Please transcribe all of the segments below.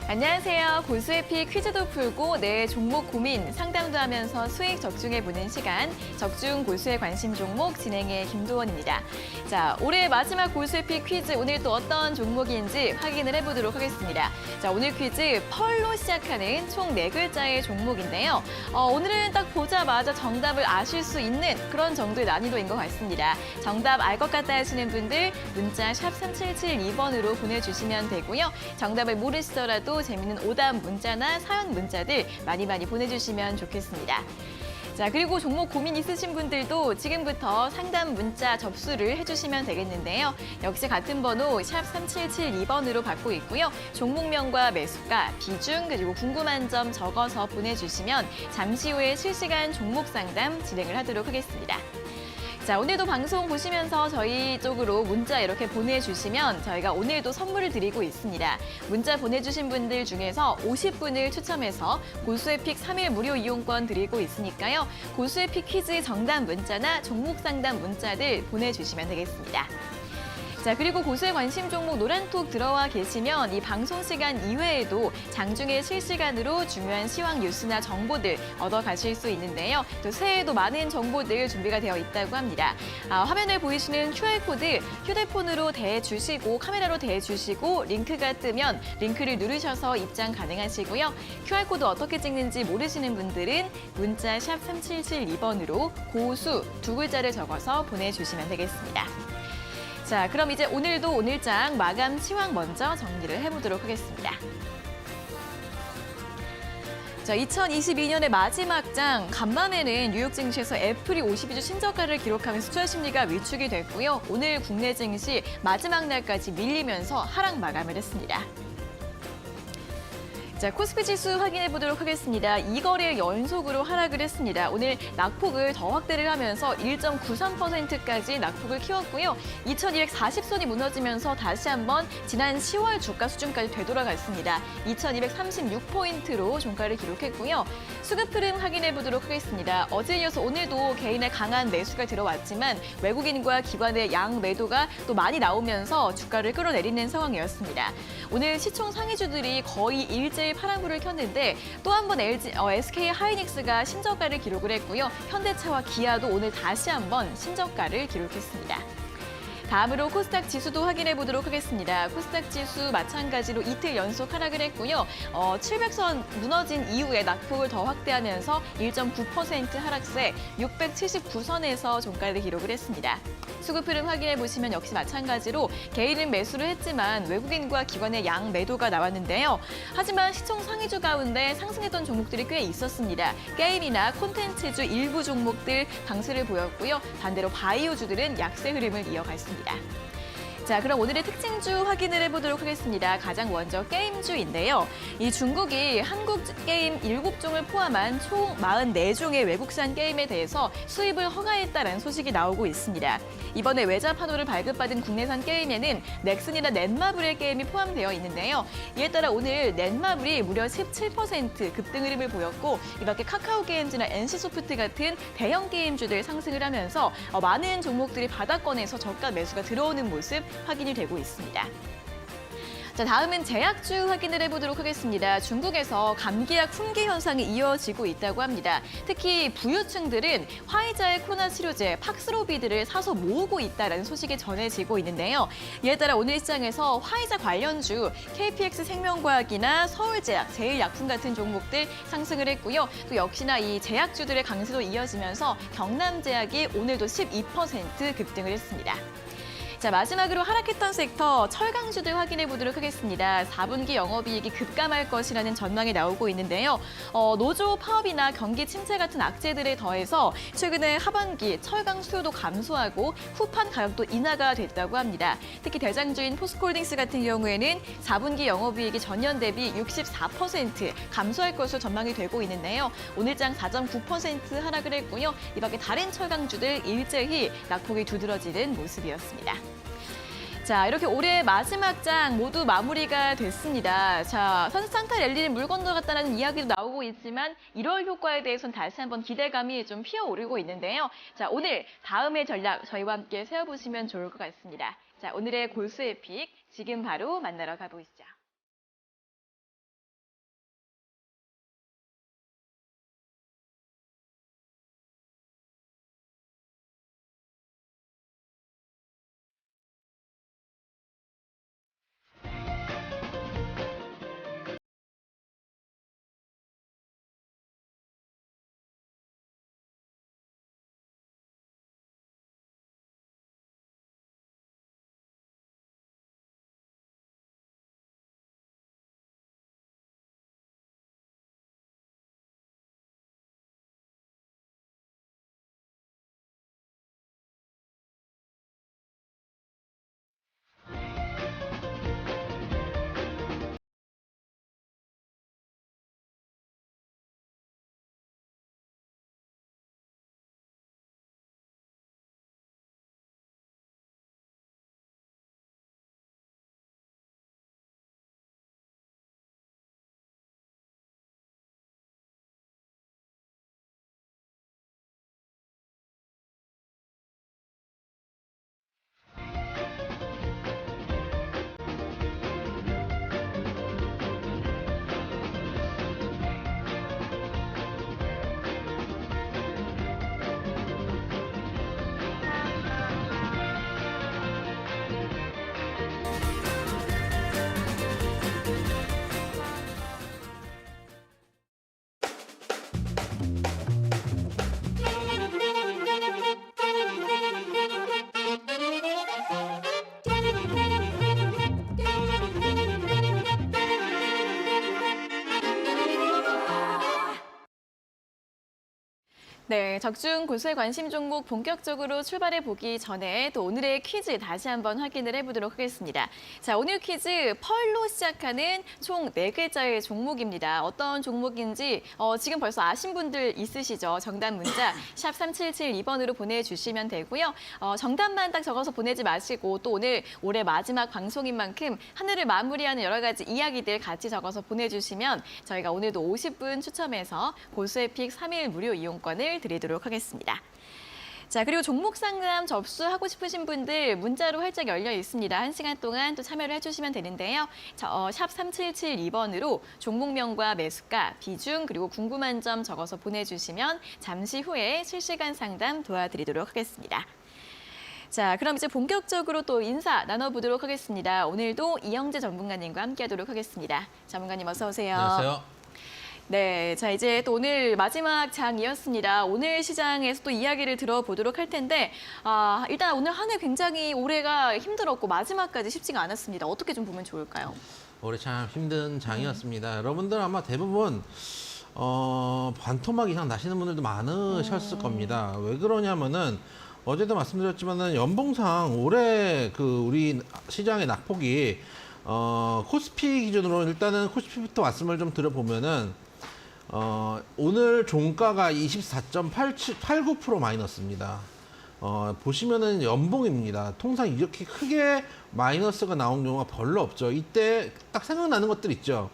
안녕하세요. 고수의피 퀴즈도 풀고 내 종목 고민 상담도 하면서 수익 적중해보는 시간 적중 고수의 관심 종목 진행의 김도원입니다. 자, 올해 마지막 고수의피 퀴즈 오늘 또 어떤 종목인지 확인을 해보도록 하겠습니다. 자, 오늘 퀴즈 펄로 시작하는 총 4글자의 종목인데요. 오늘은 딱 보자마자 정답을 아실 수 있는 그런 정도의 난이도인 것 같습니다. 정답 알 것 같다 하시는 분들 문자 샵 3772번으로 보내주시면 되고요. 정답을 모르시더라도 재미있는 오답 문자나 사연 문자들 많이 보내주시면 좋겠습니다. 자, 그리고 종목 고민 있으신 분들도 지금부터 상담 문자 접수를 해주시면 되겠는데요. 역시 같은 번호 샵 3772번으로 받고 있고요. 종목명과 매수가, 비중, 그리고 궁금한 점 적어서 보내주시면 잠시 후에 실시간 종목 상담 진행을 하도록 하겠습니다. 자, 오늘도 방송 보시면서 저희 쪽으로 문자 이렇게 보내주시면 저희가 오늘도 선물을 드리고 있습니다. 문자 보내주신 분들 중에서 50분을 추첨해서 고수의 픽 3일 무료 이용권 드리고 있으니까요. 고수의 픽 퀴즈 정답 문자나 종목 상담 문자들 보내주시면 되겠습니다. 자, 그리고 고수의 관심 종목 노란톡 들어와 계시면 이 방송 시간 이외에도 장중에 실시간으로 중요한 시황 뉴스나 정보들 얻어가실 수 있는데요. 또 새해에도 많은 정보들 준비가 되어 있다고 합니다. 화면에 보이시는 QR코드 휴대폰으로 대주시고 카메라로 대주시고 링크가 뜨면 링크를 누르셔서 입장 가능하시고요. QR코드 어떻게 찍는지 모르시는 분들은 문자 샵 3772번으로 고수 2글자를 적어서 보내주시면 되겠습니다. 자, 그럼 이제 오늘도 오늘장 마감 시황 먼저 정리를 해보도록 하겠습니다. 자, 2022년의 마지막 장, 간만에는 뉴욕 증시에서 애플이 52주 신저가를 기록하면서 투자 심리가 위축이 됐고요. 오늘 국내 증시 마지막 날까지 밀리면서 하락 마감을 했습니다. 자, 코스피 지수 확인해 보도록 하겠습니다. 2거래일 연속으로 하락을 했습니다. 오늘 낙폭을 더 확대를 하면서 1.93%까지 낙폭을 키웠고요. 2240선이 무너지면서 다시 한번 지난 10월 주가 수준까지 되돌아갔습니다. 2236포인트로 종가를 기록했고요. 수급 흐름 확인해 보도록 하겠습니다. 어제 이어서 오늘도 개인의 강한 매수가 들어왔지만 외국인과 기관의 양 매도가 또 많이 나오면서 주가를 끌어내리는 상황이었습니다. 오늘 시총 상위주들이 거의 일제히 파란불을 켰는데 또 한 번 SK 하이닉스가 신저가를 기록을 했고요. 현대차와 기아도 오늘 다시 한번 신저가를 기록했습니다. 다음으로 코스닥 지수도 확인해 보도록 하겠습니다. 코스닥 지수 마찬가지로 이틀 연속 하락을 했고요. 700선 무너진 이후에 낙폭을 더 확대하면서 1.9% 하락세 679선에서 종가를 기록을 했습니다. 수급 흐름 확인해 보시면 역시 마찬가지로 개인은 매수를 했지만 외국인과 기관의 양 매도가 나왔는데요. 하지만 시총 상위주 가운데 상승했던 종목들이 꽤 있었습니다. 게임이나 콘텐츠주 일부 종목들 강세를 보였고요. 반대로 바이오주들은 약세 흐름을 이어갔습니다. 자, 그럼 오늘의 특징주 확인을 해보도록 하겠습니다. 가장 먼저 게임주인데요. 이 중국이 한국 게임 7종을 포함한 총 44종의 외국산 게임에 대해서 수입을 허가했다는 소식이 나오고 있습니다. 이번에 외자 판호를 발급받은 국내산 게임에는 넥슨이나 넷마블의 게임이 포함되어 있는데요. 이에 따라 오늘 넷마블이 무려 17% 급등 흐름을 보였고 이 밖에 카카오게임즈나 NC소프트 같은 대형 게임주들 상승을 하면서 많은 종목들이 바닥권에서 저가 매수가 들어오는 모습 확인이 되고 있습니다. 자, 다음은 제약주 확인을 해보도록 하겠습니다. 중국에서 감기약 품귀 현상이 이어지고 있다고 합니다. 특히 부유층들은 화이자의 코로나 치료제 팍스로비드를 사서 모으고 있다는 소식이 전해지고 있는데요. 이에 따라 오늘 시장에서 화이자 관련주 KPX 생명과학이나 서울제약, 제일약품 같은 종목들 상승을 했고요. 또 역시나 이 제약주들의 강세도 이어지면서 경남제약이 오늘도 12% 급등을 했습니다. 자, 마지막으로 하락했던 섹터 철강주들 확인해 보도록 하겠습니다. 4분기 영업이익이 급감할 것이라는 전망이 나오고 있는데요. 노조 파업이나 경기 침체 같은 악재들에 더해서 최근에 하반기 철강 수요도 감소하고 후판 가격도 인하가 됐다고 합니다. 특히 대장주인 포스코홀딩스 같은 경우에는 4분기 영업이익이 전년 대비 64% 감소할 것으로 전망이 되고 있는데요. 오늘장 4.9% 하락을 했고요. 이 밖에 다른 철강주들 일제히 낙폭이 두드러지는 모습이었습니다. 자, 이렇게 올해 마지막 장 모두 마무리가 됐습니다. 자, 산타 랠리는 물 건너갔다는 이야기도 나오고 있지만 1월 효과에 대해서는 다시 한번 기대감이 좀 피어오르고 있는데요. 자, 오늘 다음의 전략 저희와 함께 세워보시면 좋을 것 같습니다. 자, 오늘의 골수의 픽 지금 바로 만나러 가보시죠. 네, 적중 고수의 관심 종목 본격적으로 출발해 보기 전에 또 오늘의 퀴즈 다시 한번 확인을 해보도록 하겠습니다. 자, 오늘 퀴즈 펄로 시작하는 총 4글자의 종목입니다. 어떤 종목인지 지금 벌써 아신 분들 있으시죠? 정답 문자 샵 3772번으로 보내주시면 되고요. 정답만 딱 적어서 보내지 마시고 또 오늘 올해 마지막 방송인 만큼 한 해를 마무리하는 여러 가지 이야기들 같이 적어서 보내주시면 저희가 오늘도 50분 추첨해서 고수의 픽 3일 무료 이용권을 드리도록 하겠습니다. 자, 그리고 종목 상담 접수하고 싶으신 분들 문자로 활짝 열려 있습니다. 1시간 동안 또 참여를 해주시면 되는데요. 샵 3772번으로 종목명과 매수가, 비중, 그리고 궁금한 점 적어서 보내주시면 잠시 후에 실시간 상담 도와드리도록 하겠습니다. 자, 그럼 이제 본격적으로 또 인사 나눠보도록 하겠습니다. 오늘도 이영재 전문가님과 함께하도록 하겠습니다. 전문가님 어서 오세요. 안녕하세요. 네, 자 이제 또 오늘 마지막 장이었습니다. 오늘 시장에서 또 이야기를 들어보도록 할 텐데 일단 오늘 한 해 굉장히 올해가 힘들었고 마지막까지 쉽지가 않았습니다. 어떻게 좀 보면 좋을까요? 올해 참 힘든 장이었습니다. 여러분들 아마 대부분 반토막 이상 나시는 분들도 많으셨을 겁니다. 왜 그러냐면은 어제도 말씀드렸지만은 연봉상 올해 우리 시장의 낙폭이 코스피 기준으로 일단은 코스피부터 말씀을 좀 드려보면은 오늘 종가가 24.89% 마이너스입니다. 보시면은 연봉입니다. 통상 이렇게 크게 마이너스가 나온 경우가 별로 없죠. 이때 딱 생각나는 것들 있죠.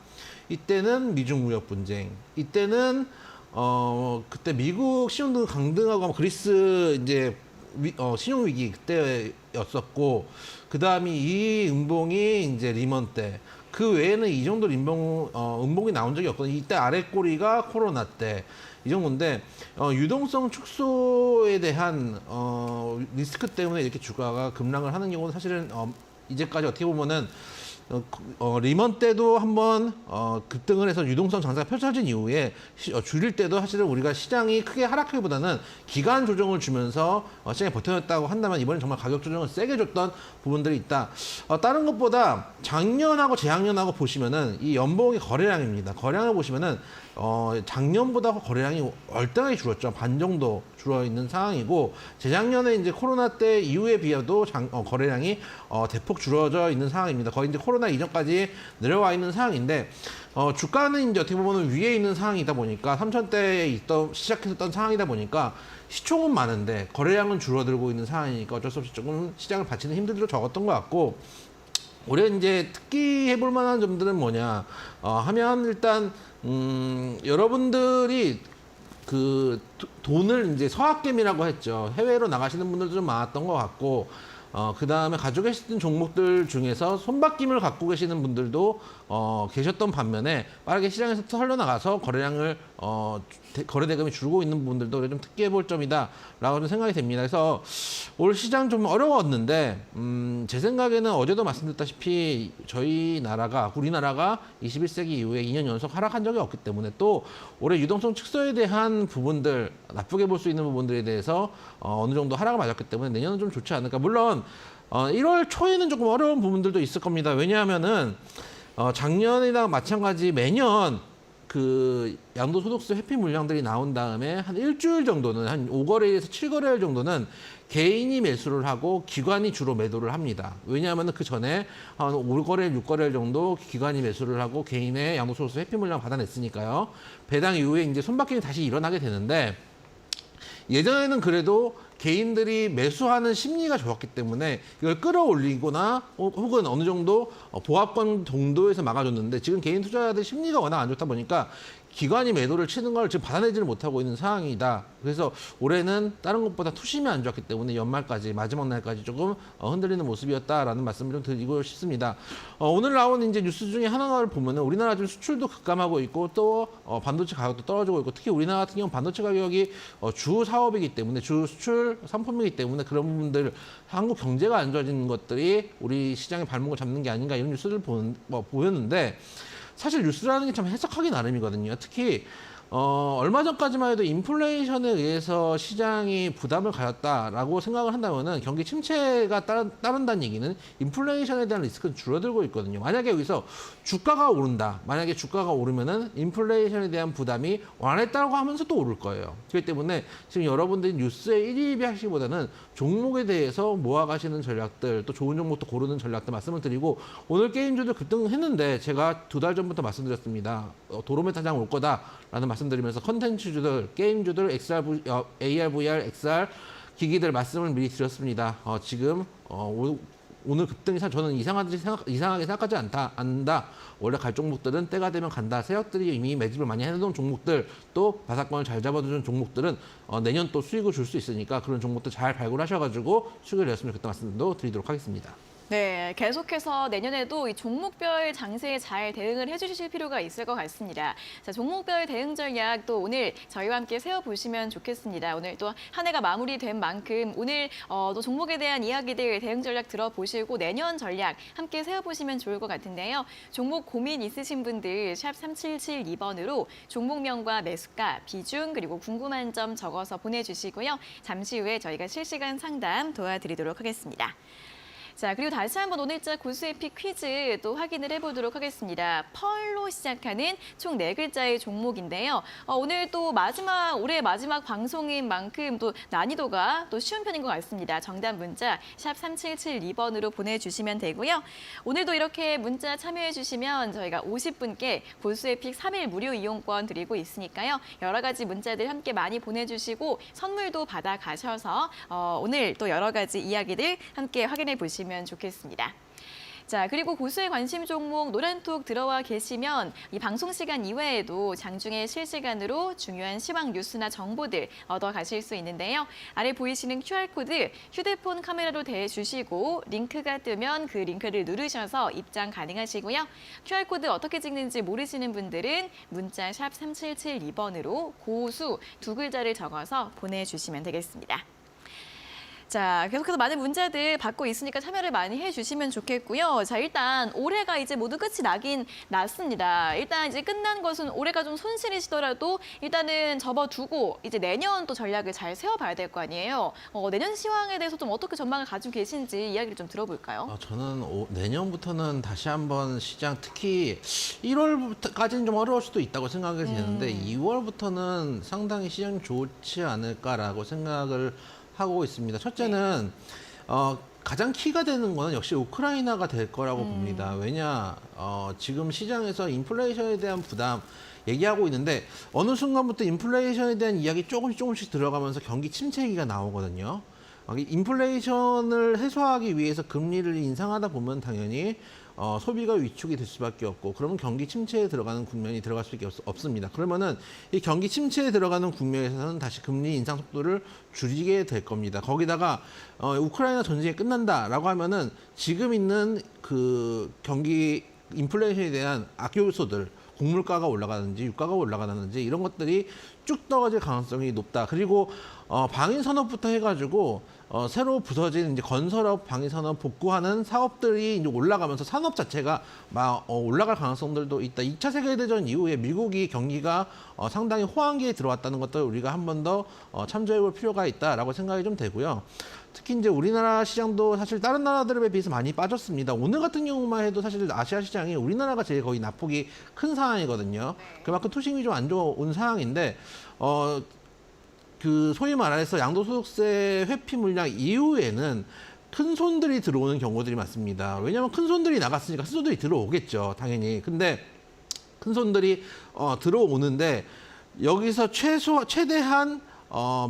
이때는 미중 무역 분쟁, 이때는 그때 미국 신용등 강등하고 그리스 이제 신용 위기 그때였었고, 그 다음이 이 음봉이 이제 리먼 때. 그 외에는 이 정도 음봉이 나온 적이 없거든요. 이때 아래 꼬리가 코로나 때. 이 정도인데 유동성 축소에 대한 리스크 때문에 이렇게 주가가 급락을 하는 경우는 사실은 이제까지 어떻게 보면은 리먼 때도 한번 급등을 해서 유동성 장세가 펼쳐진 이후에 줄일 때도 사실은 우리가 시장이 크게 하락하기보다는 기간 조정을 주면서 시장이 버텨냈다고 한다면 이번엔 정말 가격 조정을 세게 줬던 부분들이 있다. 다른 것보다 작년하고 재작년하고 보시면은 이 연봉의 거래량입니다. 거래량을 보시면은 작년보다 거래량이 월등하게 줄었죠. 반 정도 줄어 있는 상황이고, 재작년에 이제 코로나 때 이후에 비해도 거래량이 대폭 줄어져 있는 상황입니다. 거의 이제 코로나 이전까지 내려와 있는 상황인데, 주가는 이제 어떻게 보면 위에 있는 상황이다 보니까 3,000대에 시작했었던 상황이다 보니까 시총은 많은데 거래량은 줄어들고 있는 상황이니까 어쩔 수 없이 조금 시장을 받치는 힘들도 적었던 것 같고, 올해 이제 특히 해볼 만한 점들은 뭐냐 하면 일단 여러분들이 돈을 이제 서학개미라고 했죠. 해외로 나가시는 분들도 좀 많았던 것 같고, 그 다음에 가지고 계시던 종목들 중에서 손바뀜을 갖고 계시는 분들도 계셨던 반면에 빠르게 시장에서 털려나가서 거래량을 거래 대금이 줄고 있는 부분들도 좀 특이해 볼 점이다라고 좀 생각이 됩니다. 그래서 올 시장 좀 어려웠는데 제 생각에는 어제도 말씀드렸다시피 우리나라가 21세기 이후에 2년 연속 하락한 적이 없기 때문에, 또 올해 유동성 축소에 대한 부분들, 나쁘게 볼 수 있는 부분들에 대해서 어느 정도 하락을 맞았기 때문에 내년은 좀 좋지 않을까. 물론 1월 초에는 조금 어려운 부분들도 있을 겁니다. 왜냐하면은 작년이랑 마찬가지 매년 양도소득세 회피 물량들이 나온 다음에 한 일주일 정도는, 한 5거래일에서 7거래일 정도는 개인이 매수를 하고 기관이 주로 매도를 합니다. 왜냐하면 그 전에 한 5거래일, 6거래일 정도 기관이 매수를 하고 개인의 양도소득세 회피 물량 받아냈으니까요. 배당 이후에 이제 손바뀜이 다시 일어나게 되는데, 예전에는 그래도 개인들이 매수하는 심리가 좋았기 때문에 이걸 끌어올리거나 혹은 어느 정도 보합권 정도에서 막아줬는데, 지금 개인 투자자들 심리가 워낙 안 좋다 보니까 기관이 매도를 치는 걸 지금 받아내지를 못하고 있는 상황이다. 그래서 올해는 다른 것보다 투심이 안 좋았기 때문에 연말까지, 마지막 날까지 조금 흔들리는 모습이었다라는 말씀을 좀 드리고 싶습니다. 오늘 나온 이제 뉴스 중에 하나를 보면은 우리나라 지금 수출도 급감하고 있고, 또 반도체 가격도 떨어지고 있고, 특히 우리나라 같은 경우는 반도체 가격이 주 사업이기 때문에, 주 수출 상품이기 때문에 그런 부분들, 한국 경제가 안 좋아지는 것들이 우리 시장의 발목을 잡는 게 아닌가, 이런 뉴스를 보였는데, 사실 뉴스라는 게 참 해석하기 나름이거든요. 특히 얼마 전까지만 해도 인플레이션에 의해서 시장이 부담을 가졌다라고 생각을 한다면은 경기 침체가 따른다는 얘기는 인플레이션에 대한 리스크는 줄어들고 있거든요. 만약에 여기서 주가가 오른다. 만약에 주가가 오르면은 인플레이션에 대한 부담이 완화했다고 하면서 또 오를 거예요. 그렇기 때문에 지금 여러분들이 뉴스에 일일이 하시기보다는 종목에 대해서 모아가시는 전략들, 또 좋은 종목도 고르는 전략들 말씀을 드리고 오늘 게임주들 급등했는데 제가 2달 전부터 말씀드렸습니다. 도로메타장 올 거다라는 말씀드리면서 컨텐츠주들, 게임주들, AR, VR, XR 기기들 말씀을 미리 드렸습니다. 지금 오늘 급등이 저는 이상하게 생각하지 않는다. 원래 갈 종목들은 때가 되면 간다. 세력들이 이미 매집을 많이 해놓은 종목들, 또 바삭권을 잘 잡아주는 종목들은 내년 또 수익을 줄 수 있으니까 그런 종목들 잘 발굴하셔가지고 수익을 냈으면 좋겠다는 말씀도 드리도록 하겠습니다. 네, 계속해서 내년에도 이 종목별 장세에 잘 대응을 해주실 필요가 있을 것 같습니다. 자, 종목별 대응 전략 또 오늘 저희와 함께 세워보시면 좋겠습니다. 오늘 또 한 해가 마무리된 만큼 오늘 또 종목에 대한 이야기들 대응 전략 들어보시고 내년 전략 함께 세워보시면 좋을 것 같은데요. 종목 고민 있으신 분들 샵 3772번으로 종목명과 매수가, 비중 그리고 궁금한 점 적어서 보내주시고요. 잠시 후에 저희가 실시간 상담 도와드리도록 하겠습니다. 자, 그리고 다시 한번 오늘자 고수의 픽 퀴즈 또 확인을 해보도록 하겠습니다. 펄로 시작하는 총 4글자의 종목인데요. 오늘 또 올해 마지막 방송인 만큼 또 난이도가 또 쉬운 편인 것 같습니다. 정답 문자 샵 3772번으로 보내주시면 되고요. 오늘도 이렇게 문자 참여해주시면 저희가 50분께 고수의 픽 3일 무료 이용권 드리고 있으니까요. 여러 가지 문자들 함께 많이 보내주시고 선물도 받아가셔서 오늘 또 여러 가지 이야기들 함께 확인해 보시면 좋겠습니다. 자, 그리고 고수의 관심 종목 노란톡 들어와 계시면 이 방송 시간 이외에도 장중에 실시간으로 중요한 시황 뉴스나 정보들 얻어가실 수 있는데요. 아래 보이시는 QR코드 휴대폰 카메라로 대주시고 링크가 뜨면 그 링크를 누르셔서 입장 가능하시고요. QR코드 어떻게 찍는지 모르시는 분들은 문자 샵 3772번으로 고수 2글자를 적어서 보내주시면 되겠습니다. 자, 계속해서 많은 문자들 받고 있으니까 참여를 많이 해주시면 좋겠고요. 자, 일단 올해가 이제 모두 끝이 나긴 났습니다. 일단 이제 끝난 것은 올해가 좀 손실이시더라도 일단은 접어두고 이제 내년 또 전략을 잘 세워봐야 될 거 아니에요. 내년 시황에 대해서 좀 어떻게 전망을 가지고 계신지 이야기를 좀 들어볼까요? 저는 내년부터는 다시 한번 시장 특히 1월까지는 좀 어려울 수도 있다고 생각이 되는데 2월부터는 상당히 시장이 좋지 않을까라고 생각을 하고 있습니다. 첫째는 가장 키가 되는 거는 역시 우크라이나가 될 거라고 봅니다. 왜냐 지금 시장에서 인플레이션에 대한 부담 얘기하고 있는데 어느 순간부터 인플레이션에 대한 이야기 조금씩 들어가면서 경기 침체 얘기가 나오거든요. 인플레이션을 해소하기 위해서 금리를 인상하다 보면 당연히 소비가 위축이 될 수밖에 없고 그러면 경기 침체에 들어가는 국면이 들어갈 수밖에 없습니다. 그러면은 이 경기 침체에 들어가는 국면에서는 다시 금리 인상 속도를 줄이게 될 겁니다. 거기다가 우크라이나 전쟁이 끝난다라고 하면은 지금 있는 그 경기 인플레이션에 대한 악요소들 곡물가가 올라가든지 유가가 올라가든지 이런 것들이 쭉 떨어질 가능성이 높다. 그리고 방위 산업부터 해가지고 새로 부서진 이제 건설업, 방위 산업 복구하는 사업들이 이제 올라가면서 산업 자체가 막 올라갈 가능성들도 있다. 2차 세계대전 이후에 미국이 경기가 상당히 호황기에 들어왔다는 것들을 우리가 한 번 더 참조해볼 필요가 있다라고 생각이 좀 되고요. 특히 이제 우리나라 시장도 사실 다른 나라들에 비해서 많이 빠졌습니다. 오늘 같은 경우만 해도 사실 아시아 시장이 우리나라가 제일 거의 낙폭이 큰 상황이거든요. 그만큼 투심이 좀 안 좋은 상황인데 그 소위 말해서 양도소득세 회피 물량 이후에는 큰 손들이 들어오는 경우들이 많습니다. 왜냐하면 큰 손들이 나갔으니까 큰 손들이 들어오겠죠, 당연히. 근데 큰 손들이 들어오는데 여기서 최대한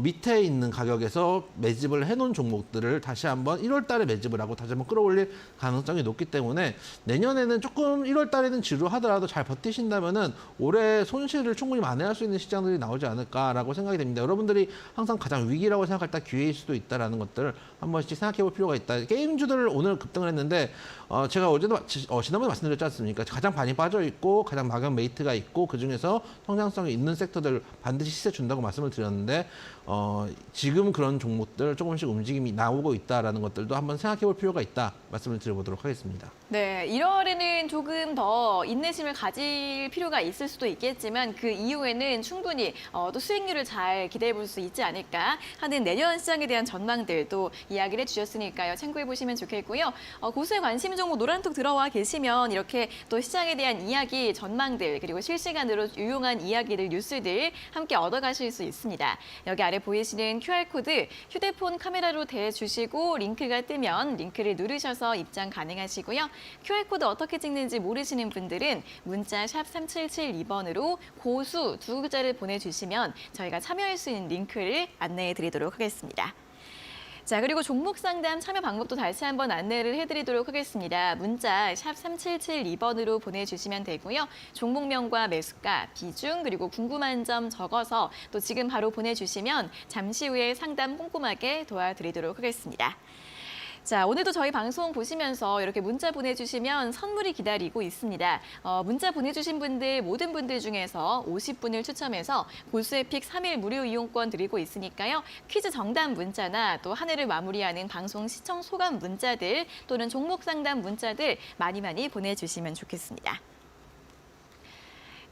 밑에 있는 가격에서 매집을 해놓은 종목들을 다시 한번 1월 달에 매집을 하고 다시 한번 끌어올릴 가능성이 높기 때문에 내년에는 조금 1월 달에는 지루하더라도 잘 버티신다면은 올해 손실을 충분히 만회할 수 있는 시장들이 나오지 않을까라고 생각이 됩니다. 여러분들이 항상 가장 위기라고 생각할 때 기회일 수도 있다라는 것들을 한 번씩 생각해 볼 필요가 있다. 게임주들 오늘 급등을 했는데 제가 어제도 지난번에 말씀드렸지 않습니까? 가장 많이 빠져 있고 가장 막연 메이트가 있고 그 중에서 성장성이 있는 섹터들 반드시 시세 준다고 말씀을 드렸는데 지금 그런 종목들 조금씩 움직임이 나오고 있다라는 것들도 한번 생각해 볼 필요가 있다 말씀을 드려보도록 하겠습니다. 네, 1월에는 조금 더 인내심을 가질 필요가 있을 수도 있겠지만 그 이후에는 충분히 또 수익률을 잘 기대해 볼 수 있지 않을까 하는 내년 시장에 대한 전망들도 이야기를 해주셨으니까요. 참고해 보시면 좋겠고요. 고수의 관심 종목 노란톡 들어와 계시면 이렇게 또 시장에 대한 이야기, 전망들 그리고 실시간으로 유용한 이야기들, 뉴스들 함께 얻어가실 수 있습니다. 여기 아래 보이시는 QR코드 휴대폰 카메라로 대주시고 링크가 뜨면 링크를 누르셔서 입장 가능하시고요. QR코드 어떻게 찍는지 모르시는 분들은 문자 샵 3772번으로 고수 두 글자를 보내주시면 저희가 참여할 수 있는 링크를 안내해 드리도록 하겠습니다. 자, 그리고 종목 상담 참여 방법도 다시 한번 안내를 해드리도록 하겠습니다. 문자 샵 3772번으로 보내주시면 되고요. 종목명과 매수가, 비중, 그리고 궁금한 점 적어서 또 지금 바로 보내주시면 잠시 후에 상담 꼼꼼하게 도와드리도록 하겠습니다. 자, 오늘도 저희 방송 보시면서 이렇게 문자 보내주시면 선물이 기다리고 있습니다. 문자 보내주신 분들, 모든 분들 중에서 50분을 추첨해서 고수의 픽 3일 무료 이용권 드리고 있으니까요. 퀴즈 정답 문자나 또 한 해를 마무리하는 방송 시청 소감 문자들 또는 종목 상담 문자들 많이 보내주시면 좋겠습니다.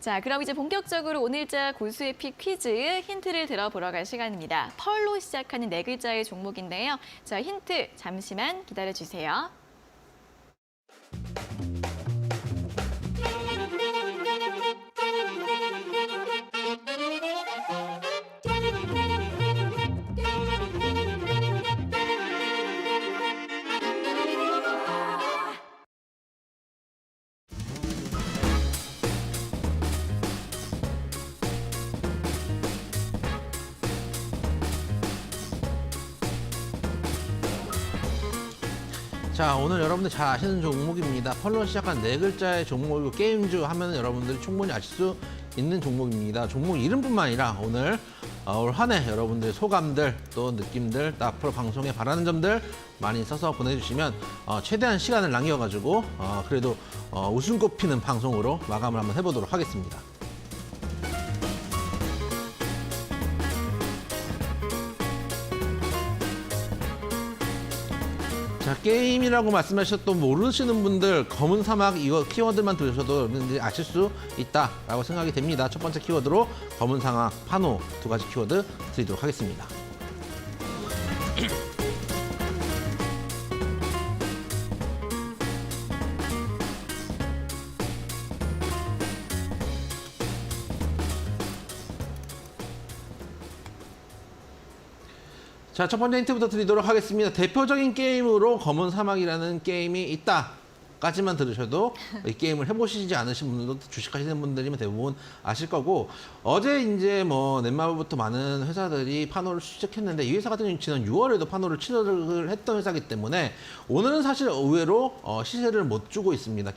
자, 그럼 이제 본격적으로 오늘자 고수의 픽 퀴즈 힌트를 들어보러 갈 시간입니다. 펄로 시작하는 네 글자의 종목인데요. 자, 힌트 잠시만 기다려주세요. 자, 오늘 여러분들 잘 아시는 종목입니다. 펄로 시작한 네 글자의 종목이고 게임주 하면 여러분들이 충분히 아실 수 있는 종목입니다. 종목 이름뿐만 아니라 오늘 올 한 해 여러분들의 소감들 또 느낌들 또 앞으로 방송에 바라는 점들 많이 써서 보내주시면 최대한 시간을 남겨가지고 그래도 웃음 꽃피는 방송으로 마감을 한번 해보도록 하겠습니다. 자, 게임이라고 말씀하셨던 모르시는 분들 검은 사막 이거 키워드만 들으셔도 여러분들이 아실 수 있다라고 생각이 됩니다. 첫 번째 키워드로 검은 사막, 파노 두 가지 키워드 드리도록 하겠습니다. 자, 첫 번째 힌트부터 드리도록 하겠습니다. 대표적인 게임으로 검은 사막이라는 게임이 있다까지만 들으셔도 이 게임을 해보시지 않으신 분들도 주식하시는 분들이면 대부분 아실 거고 어제 이제 뭐 넷마블부터 많은 회사들이 파노를 시작했는데 이 회사 같은 경우는 지난 6월에도 파노를 취득을 했던 회사이기 때문에 오늘은 사실 의외로 시세를 못 주고 있습니다.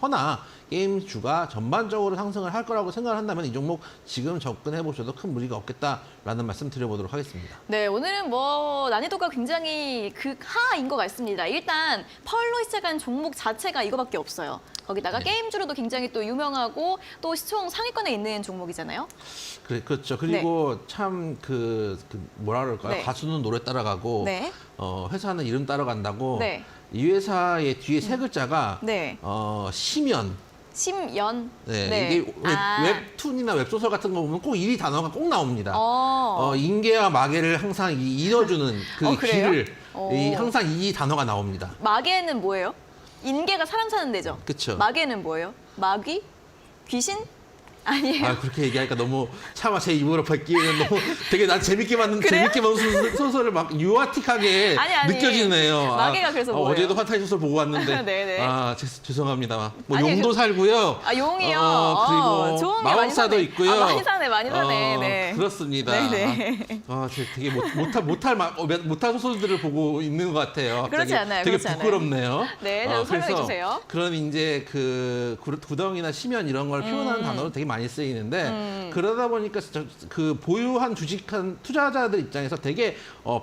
허나 게임주가 전반적으로 상승을 할 거라고 생각을 한다면 이 종목 지금 접근해 보셔도 큰 무리가 없겠다라는 말씀 드려보도록 하겠습니다. 네, 오늘은 뭐 난이도가 굉장히 극하인 것 같습니다. 일단 펄로 시작한 종목 자체가 이거밖에 없어요. 거기다가 네. 게임주로도 굉장히 또 유명하고 또 시총 상위권에 있는 종목이잖아요. 그렇죠. 그리고 참 뭐라 그럴까요? 네. 가수는 노래 따라가고 네. 회사는 이름 따라간다고 네. 이 회사의 뒤에 세 글자가 네. 심연. 심연. 네, 이게 웹툰이나 웹소설 같은 거 보면 꼭 이 단어가 꼭 나옵니다. 인계와 마계를 항상 이어주는 그 그래요? 길을 항상 이 단어가 나옵니다. 마계는 뭐예요? 인계가 사람 사는 데죠? 그쵸. 마계는 뭐예요? 마귀? 귀신? 아니에요. 아, 그렇게 얘기하니까 너무 차마 제 입으로 받기에는 너무 되게 난 재밌게 받는 소설을 막 유아틱하게 아니. 느껴지네요. 마계가 그래서 뭐예요? 어제도 판타지 소설 보고 왔는데 네네. 죄송합니다. 뭐 아니, 용도 살고요. 용이요. 그리고 좋은 게 마법사도 많이 사네. 있고요. 많이 사네. 네. 그렇습니다. 네네. 되게 못할 소설들을 보고 있는 것 같아요. 그렇지 않아요. 되게 그렇지 부끄럽네요. 네, 설명해 주세요. 그런 이제 구덩이나 심연 이런 걸 표현하는 단어를 되게 많이 쓰이는데 그러다 보니까 그 보유한 주식한 투자자들 입장에서 되게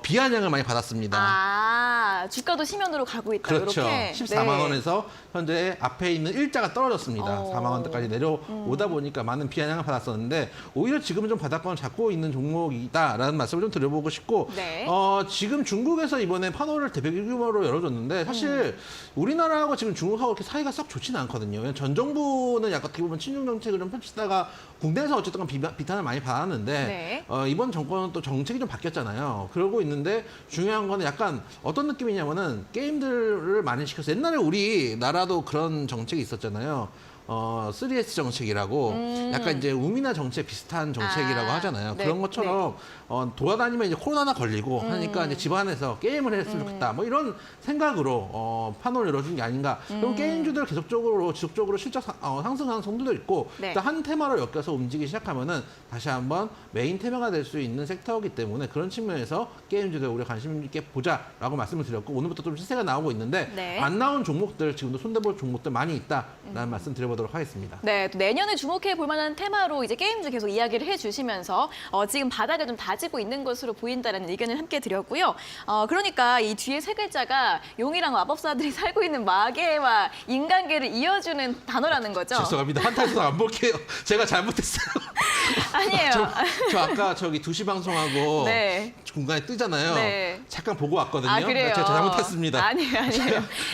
비아냥을 많이 받았습니다. 아, 주가도 심연으로 가고 있다. 그렇죠. 이렇게. 14만 네. 원에서 현재 앞에 있는 일자가 떨어졌습니다. 어. 4만 원대까지 내려오다 보니까 많은 비아냥을 받았었는데 오히려 지금은 좀 바닥권을 잡고 있는 종목이다라는 말씀을 좀 드려보고 싶고 네. 지금 중국에서 이번에 판호를 대규모로 열어줬는데 사실 우리나라하고 지금 중국하고 그렇게 사이가 썩 좋지는 않거든요. 왜냐면 전 정부는 약간 어떻게 보면 친중 정책을 좀 펼치다가 국내에서 어쨌든 비탄을 많이 받았는데 네. 이번 정권은 또 정책이 좀 바뀌었잖아요. 그러고 있는데 중요한 거는 약간 어떤 느낌이냐면은 게임들을 많이 시켜서 옛날에 우리나라도 그런 정책이 있었잖아요. 3S 정책이라고 약간 이제 우미나 정책 비슷한 정책이라고 하잖아요. 네, 그런 것처럼 돌아다니면 이제 코로나나 걸리고 하니까 이제 집안에서 게임을 했으면 좋겠다. 뭐 이런 생각으로 판호를 열어준 게 아닌가. 그럼 게임주들 계속적으로 지속적으로 실적 상승하는 성도도 있고 네. 일단 한 테마로 엮여서 움직이기 시작하면은 다시 한번 메인 테마가 될 수 있는 섹터이기 때문에 그런 측면에서 게임주들 우리가 관심 있게 보자라고 말씀을 드렸고 오늘부터 좀 시세가 나오고 있는데 네. 안 나온 종목들 지금도 손대볼 종목들 많이 있다라는 말씀 드려보도록 하겠습니다. 네, 또 내년에 주목해 볼 만한 테마로 이제 게임주 계속 이야기를 해주시면서 지금 바닥을 좀 다지고 있는 것으로 보인다라는 의견을 함께 드렸고요. 그러니까 이 뒤에 세 글자가 용이랑 마법사들이 살고 있는 마계와 인간계를 이어주는 단어라는 거죠. 죄송합니다. 한타에서 안 볼게요. 제가 잘못했어요. 아니에요. 저 아까 저기 2시 방송하고 네. 중간에 뜨잖아요. 네. 잠깐 보고 왔거든요. 아, 그래요? 제가 잘못했습니다. 아니에요.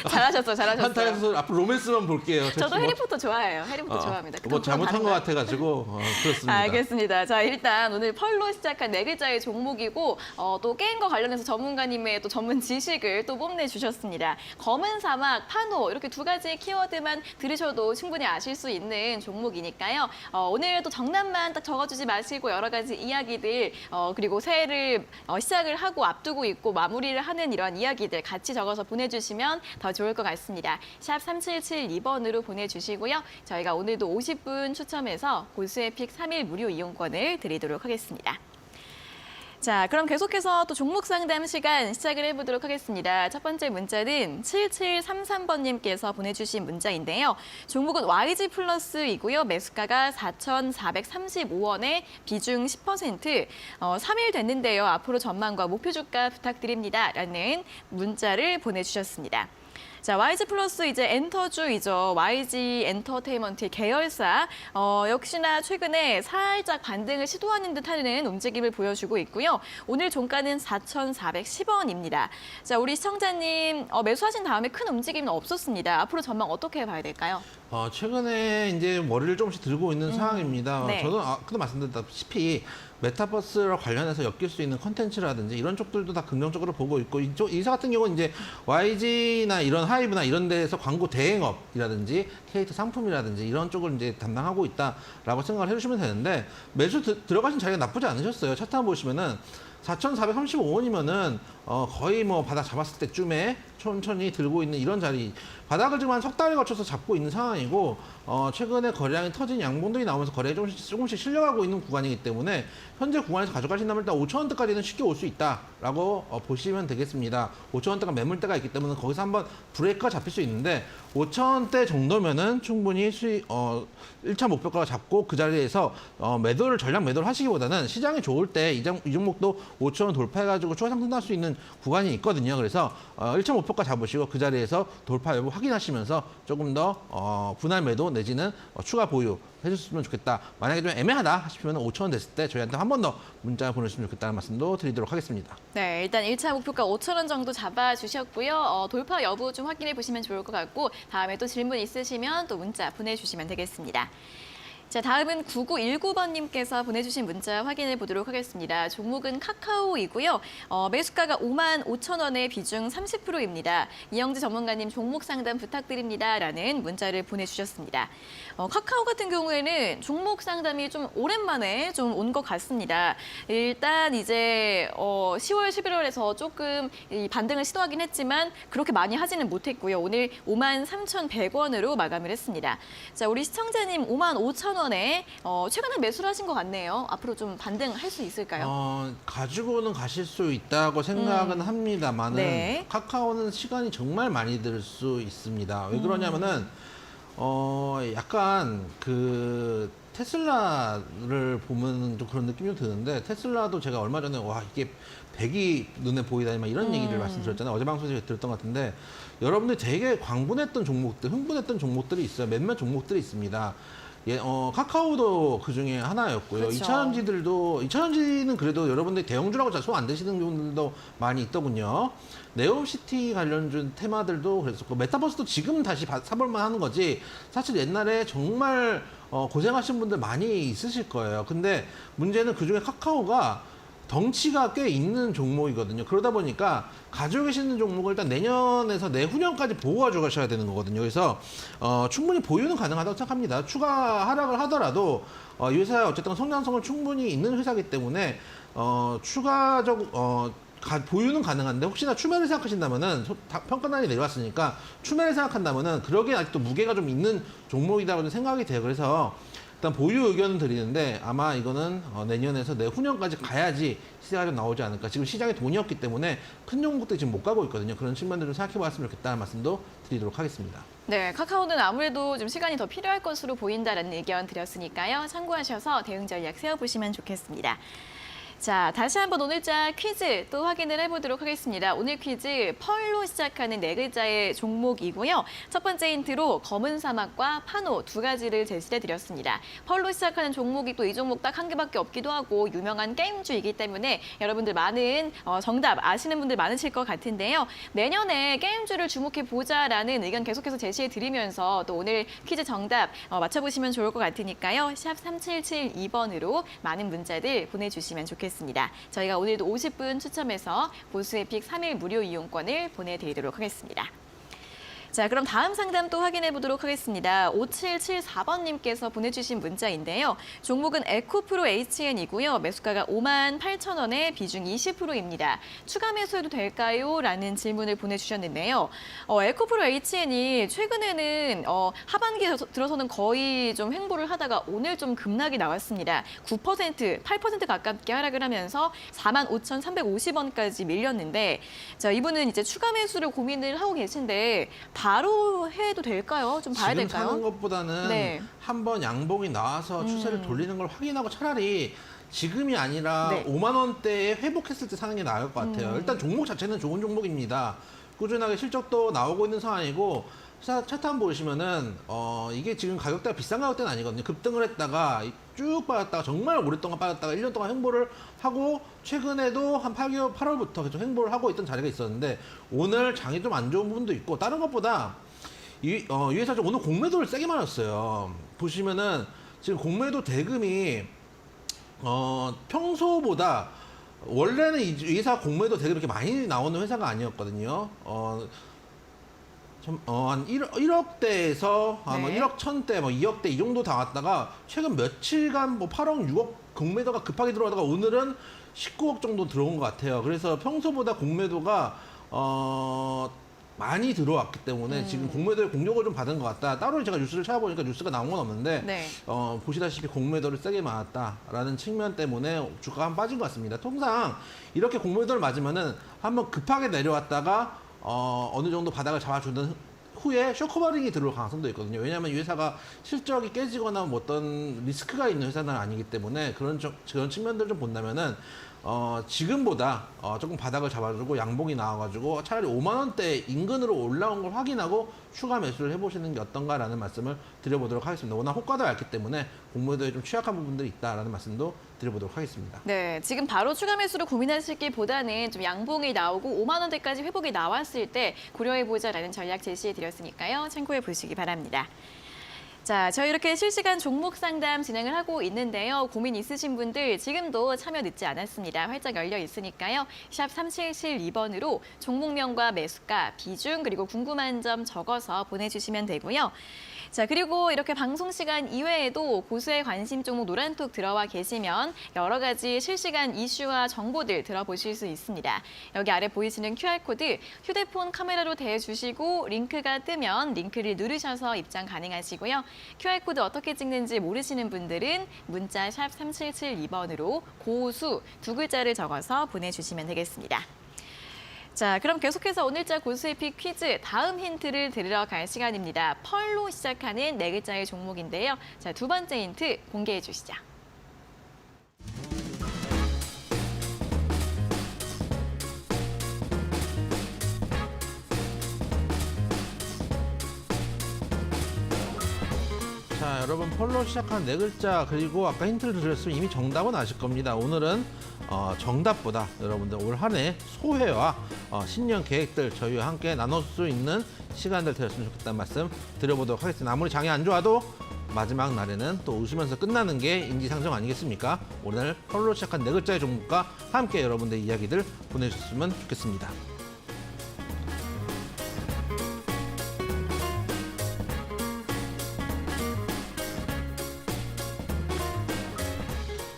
잘하셨어요. 한타에서 앞으로 로맨스만 볼게요. 저도 해리포터 좋아해요. 해리포터 좋아합니다. 뭐 잘못한 것 같아가지고 그렇습니다. 알겠습니다. 자, 일단 오늘 펄로 시작한 네 글자의 종목이고 또 게임과 관련해서 전문가님의 또 전문 지식을 또 뽐내주셨습니다. 검은 사막, 판호 이렇게 두 가지 키워드만 들으셔도 충분히 아실 수 있는 종목이니까요. 오늘 또 정답만 딱 적어주지 마시고 여러 가지 이야기들 그리고 새해를 시작을 하고 앞두고 있고 마무리를 하는 이런 이야기들 같이 적어서 보내주시면 더 좋을 것 같습니다. 샵 3772번으로 보내주시고요. 저희가 오늘도 50분 추첨해서 고수의 픽 3일 무료 이용권을 드리도록 하겠습니다. 자, 그럼 계속해서 또 종목 상담 시간 시작을 해보도록 하겠습니다. 첫 번째 문자는 7733번님께서 보내주신 문자인데요. 종목은 YG 플러스이고요. 매수가가 4,435원에 비중 10%, 3일 됐는데요. 앞으로 전망과 목표 주가 부탁드립니다. 라는 문자를 보내주셨습니다. 자, YG 플러스 이제 엔터주이죠. YG 엔터테인먼트의 계열사. 역시나 최근에 살짝 반등을 시도하는 듯하는 움직임을 보여주고 있고요. 오늘 종가는 4,410원입니다. 자, 우리 시청자님 매수하신 다음에 큰 움직임은 없었습니다. 앞으로 전망 어떻게 봐야 될까요? 최근에 이제 머리를 조금씩 들고 있는 상황입니다. 네. 저는 아까도 말씀드렸다시피 메타버스와 관련해서 엮일 수 있는 콘텐츠라든지 이런 쪽들도 다 긍정적으로 보고 있고 이사 같은 경우는 이제 YG나 이런 하이브나 이런 데에서 광고 대행업이라든지 캐릭터 상품이라든지 이런 쪽을 이제 담당하고 있다라고 생각을 해주시면 되는데 매수 들어가신 자리가 나쁘지 않으셨어요. 차트 한번 보시면은 4,435원이면은 거의 뭐 바닥 잡았을 때쯤에 천천히 들고 있는 이런 자리 바닥을 지금 한 석 달에 거쳐서 잡고 있는 상황이고 최근에 거래량이 터진 양봉들이 나오면서 거래가 조금씩 실려가고 있는 구간이기 때문에 현재 구간에서 가져가신다면 일단 5,000원대까지는 쉽게 올 수 있다라고 보시면 되겠습니다. 5,000원대가 매물대가 있기 때문에 거기서 한번 브레이크가 잡힐 수 있는데 5,000원대 정도면은 충분히 1차 목표가 잡고 그 자리에서 전략 매도를 하시기보다는 시장이 좋을 때 이 종목도 5,000원 돌파해가지고 추가 상승할 수 있는 구간이 있거든요. 그래서 1차 목표가 잡으시고 그 자리에서 돌파 여부 확인하시면서 조금 더 분할 매도 내지는 추가 보유 해줬으면 좋겠다. 만약에 좀 애매하다 싶으면 5,000원 됐을 때 저희한테 한 번 더 문자 보내주시면 좋겠다는 말씀도 드리도록 하겠습니다. 네, 일단 1차 목표가 5,000원 정도 잡아주셨고요. 돌파 여부 좀 확인해 보시면 좋을 것 같고 다음에 또 질문 있으시면 또 문자 보내주시면 되겠습니다. 자, 다음은 9919번님께서 보내주신 문자 확인해 보도록 하겠습니다. 종목은 카카오이고요. 매수가가 55,000원에 비중 30%입니다. 이영지 전문가님 종목 상담 부탁드립니다. 라는 문자를 보내주셨습니다. 카카오 같은 경우에는 종목 상담이 좀 오랜만에 좀 온 것 같습니다. 일단 이제 10월, 11월에서 조금 이 반등을 시도하긴 했지만 그렇게 많이 하지는 못했고요. 오늘 53,100원으로 마감을 했습니다. 자, 우리 시청자님 55,000원에 최근에 매수를 하신 것 같네요. 앞으로 좀 반등할 수 있을까요? 가지고는 가실 수 있다고 생각은 합니다만은 네. 카카오는 시간이 정말 많이 들 수 있습니다. 왜 그러냐면은 약간 그 테슬라를 보면 좀 그런 느낌이 좀 드는데 테슬라도 제가 얼마 전에 와 이게 100이 눈에 보이다니 막 이런 얘기를 말씀드렸잖아요. 어제 방송에서 들었던 것 같은데 여러분들이 되게 광분했던 종목들, 흥분했던 종목들이 있어요. 몇몇 종목들이 있습니다. 카카오도 그 중에 하나였고요. 그렇죠. 이차전지는 그래도 여러분들이 대형주라고 잘 손 안 대시는 분들도 많이 있더군요. 네옴시티 관련준 테마들도 그랬었고, 메타버스도 지금 다시 사볼만 하는 거지, 사실 옛날에 정말 고생하신 분들 많이 있으실 거예요. 근데 문제는 그 중에 카카오가 덩치가 꽤 있는 종목이거든요. 그러다 보니까 가지고 계시는 종목을 일단 내년에서 내후년까지 보고 가져가셔야 되는 거거든요. 그래서 충분히 보유는 가능하다고 생각합니다. 추가 하락을 하더라도 이 회사의 어쨌든 성장성은 충분히 있는 회사이기 때문에 추가적 보유는 가능한데 혹시나 추매를 생각하신다면은 평가단이 내려왔으니까 추매를 생각한다면은 그러기엔 아직도 무게가 좀 있는 종목이라고 생각이 돼요. 그래서 일단 보유 의견을 드리는데 아마 이거는 내년에서 내후년까지 가야지 시세가 좀 나오지 않을까. 지금 시장에 돈이 없기 때문에 큰 종목들이 지금 못 가고 있거든요. 그런 측면들을 좀 생각해 봤으면 좋겠다는 말씀도 드리도록 하겠습니다. 네, 카카오는 아무래도 좀 시간이 더 필요할 것으로 보인다라는 의견 드렸으니까요. 참고하셔서 대응 전략 세워보시면 좋겠습니다. 자, 다시 한번 오늘자 퀴즈 또 확인을 해보도록 하겠습니다. 오늘 퀴즈 펄로 시작하는 네 글자의 종목이고요. 첫 번째 힌트로 검은 사막과 파노 두 가지를 제시해드렸습니다. 펄로 시작하는 종목이 또 이 종목 딱 한 개밖에 없기도 하고 유명한 게임주이기 때문에 여러분들 많은 정답 아시는 분들 많으실 것 같은데요. 내년에 게임주를 주목해보자라는 의견 계속해서 제시해드리면서 또 오늘 퀴즈 정답 맞춰보시면 좋을 것 같으니까요. 샵 3772번으로 많은 문자들 보내주시면 좋겠습니다. 저희가 오늘도 50분 추첨해서 보수에픽 3일 무료 이용권을 보내드리도록 하겠습니다. 자, 그럼 다음 상담 또 확인해 보도록 하겠습니다. 5774번님께서 보내주신 문자인데요. 종목은 에코프로 HN이고요. 매수가가 58,000원에 비중 20%입니다. 추가 매수해도 될까요? 라는 질문을 보내주셨는데요. 에코프로 HN이 최근에는 하반기에 들어서는 거의 좀 횡보를 하다가 오늘 좀 급락이 나왔습니다. 9%, 8% 가깝게 하락을 하면서 45,350원까지 밀렸는데 자, 이분은 이제 추가 매수를 고민을 하고 계신데 바로 해도 될까요? 좀 봐야 될까요? 지금 사는 것보다는 네. 한번 양봉이 나와서 추세를 돌리는 걸 확인하고 차라리 지금이 아니라 네. 5만 원대에 회복했을 때 사는 게 나을 것 같아요. 일단 종목 자체는 좋은 종목입니다. 꾸준하게 실적도 나오고 있는 상황이고 차트 한번 보시면은 이게 지금 가격대가 비싼 가격대는 아니거든요. 급등을 했다가 쭉 빠졌다가 정말 오랫동안 빠졌다가 1년 동안 횡보를 하고 최근에도 한 8월부터 계속 횡보를 하고 있던 자리가 있었는데 오늘 장이 좀 안 좋은 부분도 있고 다른 것보다 이 회사 좀 오늘 공매도를 세게 맞았어요. 보시면은 지금 공매도 대금이 평소보다 원래는 이 회사 공매도 대금이 이렇게 많이 나오는 회사가 아니었거든요. 한 1억대에서 뭐 네. 1억 1000대, 뭐 2억대 이 정도 나왔다가 최근 며칠간 뭐 8억, 6억 공매도가 급하게 들어오다가 오늘은 19억 정도 들어온 것 같아요. 그래서 평소보다 공매도가 많이 들어왔기 때문에 지금 공매도의 공격을 좀 받은 것 같다. 따로 제가 뉴스를 찾아보니까 뉴스가 나온 건 없는데 네. 보시다시피 공매도를 세게 맞았다라는 측면 때문에 주가가 한번 빠진 것 같습니다. 통상 이렇게 공매도를 맞으면은 한번 급하게 내려왔다가 어느 정도 바닥을 잡아주는 후에 쇼커버링이 들어올 가능성도 있거든요. 왜냐하면 이 회사가 실적이 깨지거나 뭐 어떤 리스크가 있는 회사는 아니기 때문에 그런 측면들을 좀 본다면은 지금보다 조금 바닥을 잡아주고 양봉이 나와가지고 차라리 5만 원대 인근으로 올라온 걸 확인하고 추가 매수를 해보시는 게 어떤가라는 말씀을 드려보도록 하겠습니다. 워낙 호가도 얇기 때문에 공매도에 좀 취약한 부분들이 있다라는 말씀도 드려보도록 하겠습니다. 네, 지금 바로 추가 매수를 고민하시기보다는 좀 양봉이 나오고 5만 원대까지 회복이 나왔을 때 고려해보자라는 전략 제시해드렸으니까요. 참고해 보시기 바랍니다. 자, 저희 이렇게 실시간 종목 상담 진행을 하고 있는데요. 고민 있으신 분들 지금도 참여 늦지 않았습니다. 활짝 열려 있으니까요. 샵 3772번으로 종목명과 매수가, 비중, 그리고 궁금한 점 적어서 보내주시면 되고요. 자, 그리고 이렇게 방송 시간 이외에도 고수의 관심 종목 노란톡 들어와 계시면 여러 가지 실시간 이슈와 정보들 들어보실 수 있습니다. 여기 아래 보이시는 QR코드 휴대폰 카메라로 대주시고 링크가 뜨면 링크를 누르셔서 입장 가능하시고요. QR코드 어떻게 찍는지 모르시는 분들은 문자 샵 3772번으로 고수 두 글자를 적어서 보내주시면 되겠습니다. 자, 그럼 계속해서 오늘자 고수의 픽 퀴즈 다음 힌트를 드리러 갈 시간입니다. 펄로 시작하는 네 글자의 종목인데요. 자, 두 번째 힌트 공개해 주시죠. 자, 여러분 펄로 시작한 네 글자 그리고 아까 힌트를 드렸으면 이미 정답은 아실 겁니다. 오늘은 정답보다 여러분들 올 한 해 소회와 신년 계획들 저희와 함께 나눌 수 있는 시간들 되었으면 좋겠다는 말씀 드려보도록 하겠습니다. 아무리 장이 안 좋아도 마지막 날에는 또 웃으면서 끝나는 게 인지상정 아니겠습니까? 오늘 펄로 시작한 네 글자의 종목과 함께 여러분들 이야기들 보내주셨으면 좋겠습니다.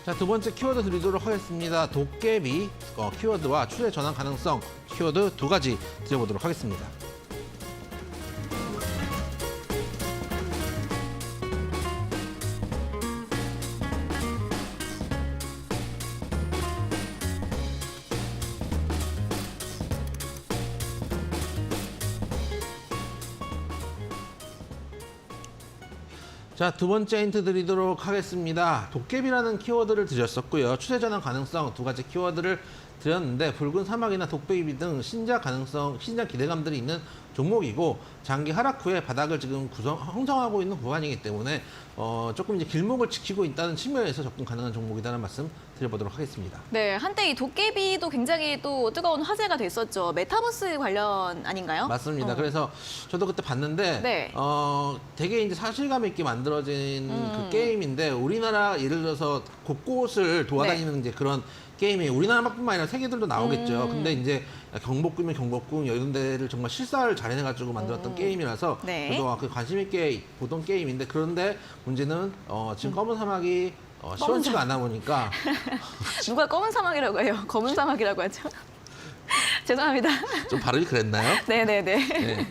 자, 두 번째 키워드 드리도록 하겠습니다. 도깨비 키워드와 추세 전환 가능성 키워드 두 가지 드려보도록 하겠습니다. 자, 두 번째 힌트 드리도록 하겠습니다. 도깨비라는 키워드를 드렸었고요. 추세 전환 가능성 두 가지 키워드를 드렸는데 붉은 사막이나 독배기 등 신작 가능성, 신작 기대감들이 있는 종목이고 장기 하락 후에 바닥을 지금 형성하고 있는 구간이기 때문에 조금 이제 길목을 지키고 있다는 측면에서 접근 가능한 종목이라는 말씀 드려보도록 하겠습니다. 네, 한때 이 도깨비도 굉장히 또 뜨거운 화제가 됐었죠. 메타버스 관련 아닌가요? 맞습니다. 그래서 저도 그때 봤는데 네. 되게 이제 사실감 있게 만들어진 그 게임인데 우리나라 예를 들어서 곳곳을 돌아다니는 이제 그런 게임이 우리나라뿐만 아니라 세계들도 나오겠죠. 근데 이제 경복궁이면 경복궁 이런 데를 정말 실사를 잘 해내가지고 만들었던 게임이라서 네. 저도 관심 있게 보던 게임인데 그런데 문제는 지금 검은 사막이 시원치가 않아 보니까 누가 검은 사막이라고 해요? 검은 사막이라고 하죠? 죄송합니다. 좀 발음이 그랬나요? 네네네. 네,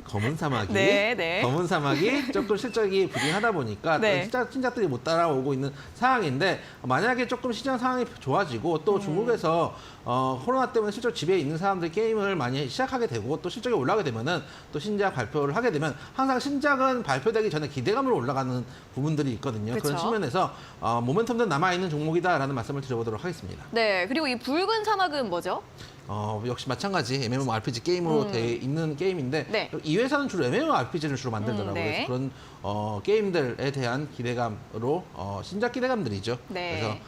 검은 사막이 네, 네. 검은 사막이 조금 실적이 부진하다 보니까 네. 신작들이 못 따라오고 있는 상황인데 만약에 조금 시장 상황이 좋아지고 또 중국에서 코로나 때문에 실적 지배에 있는 사람들이 게임을 많이 시작하게 되고 또 실적이 올라가게 되면은 또 신작 발표를 하게 되면 항상 신작은 발표되기 전에 기대감으로 올라가는 부분들이 있거든요. 그쵸. 그런 측면에서 모멘텀도 남아 있는 종목이다라는 말씀을 드려보도록 하겠습니다. 네, 그리고 이 붉은 사막은 뭐죠? 역시 마찬가지 MMORPG 게임으로 돼 있는 게임인데 네. 이 회사는 주로 MMORPG를 주로 만들더라고요. 네. 그래서 그런 게임들에 대한 기대감으로 신작 기대감들이죠. 네. 그래서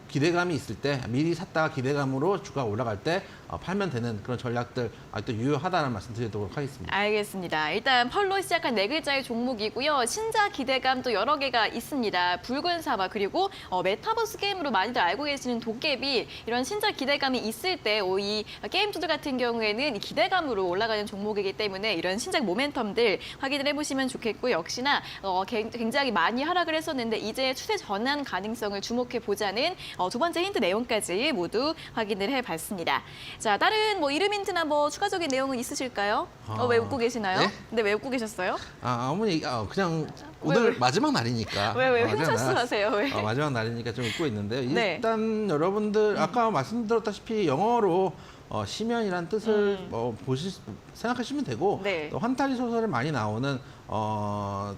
기대감이 있을 때 미리 샀다가 기대감으로 주가가 올라갈 때 팔면 되는 그런 전략들 아직도 유효하다는 말씀 드리도록 하겠습니다. 알겠습니다. 일단 펄로 시작한 네 글자의 종목이고요. 신작 기대감도 여러 개가 있습니다. 붉은 사막 그리고 메타버스 게임으로 많이들 알고 계시는 도깨비 이런 신작 기대감이 있을 때 이 게임 투자 같은 경우에는 이 기대감으로 올라가는 종목이기 때문에 이런 신작 모멘텀들 확인을 해보시면 좋겠고 역시나 굉장히 많이 하락을 했었는데 이제 추세 전환 가능성을 주목해 보자는 두 번째 힌트 내용까지 모두 확인을 해봤습니다. 자, 다른 뭐 이름 힌트나 뭐 추가적인 내용은 있으실까요? 왜 웃고 계시나요? 네? 네, 왜 웃고 계셨어요? 어머니 그냥 오늘 왜? 마지막 날이니까 왜 마지막 흥청수하세요? 왜? 마지막 날이니까 좀 웃고 있는데요. 네. 일단 여러분들 아까 말씀드렸다시피 영어로 시면이란 뜻을 생각하시면 되고 네. 또 환타지 소설에 많이 나오는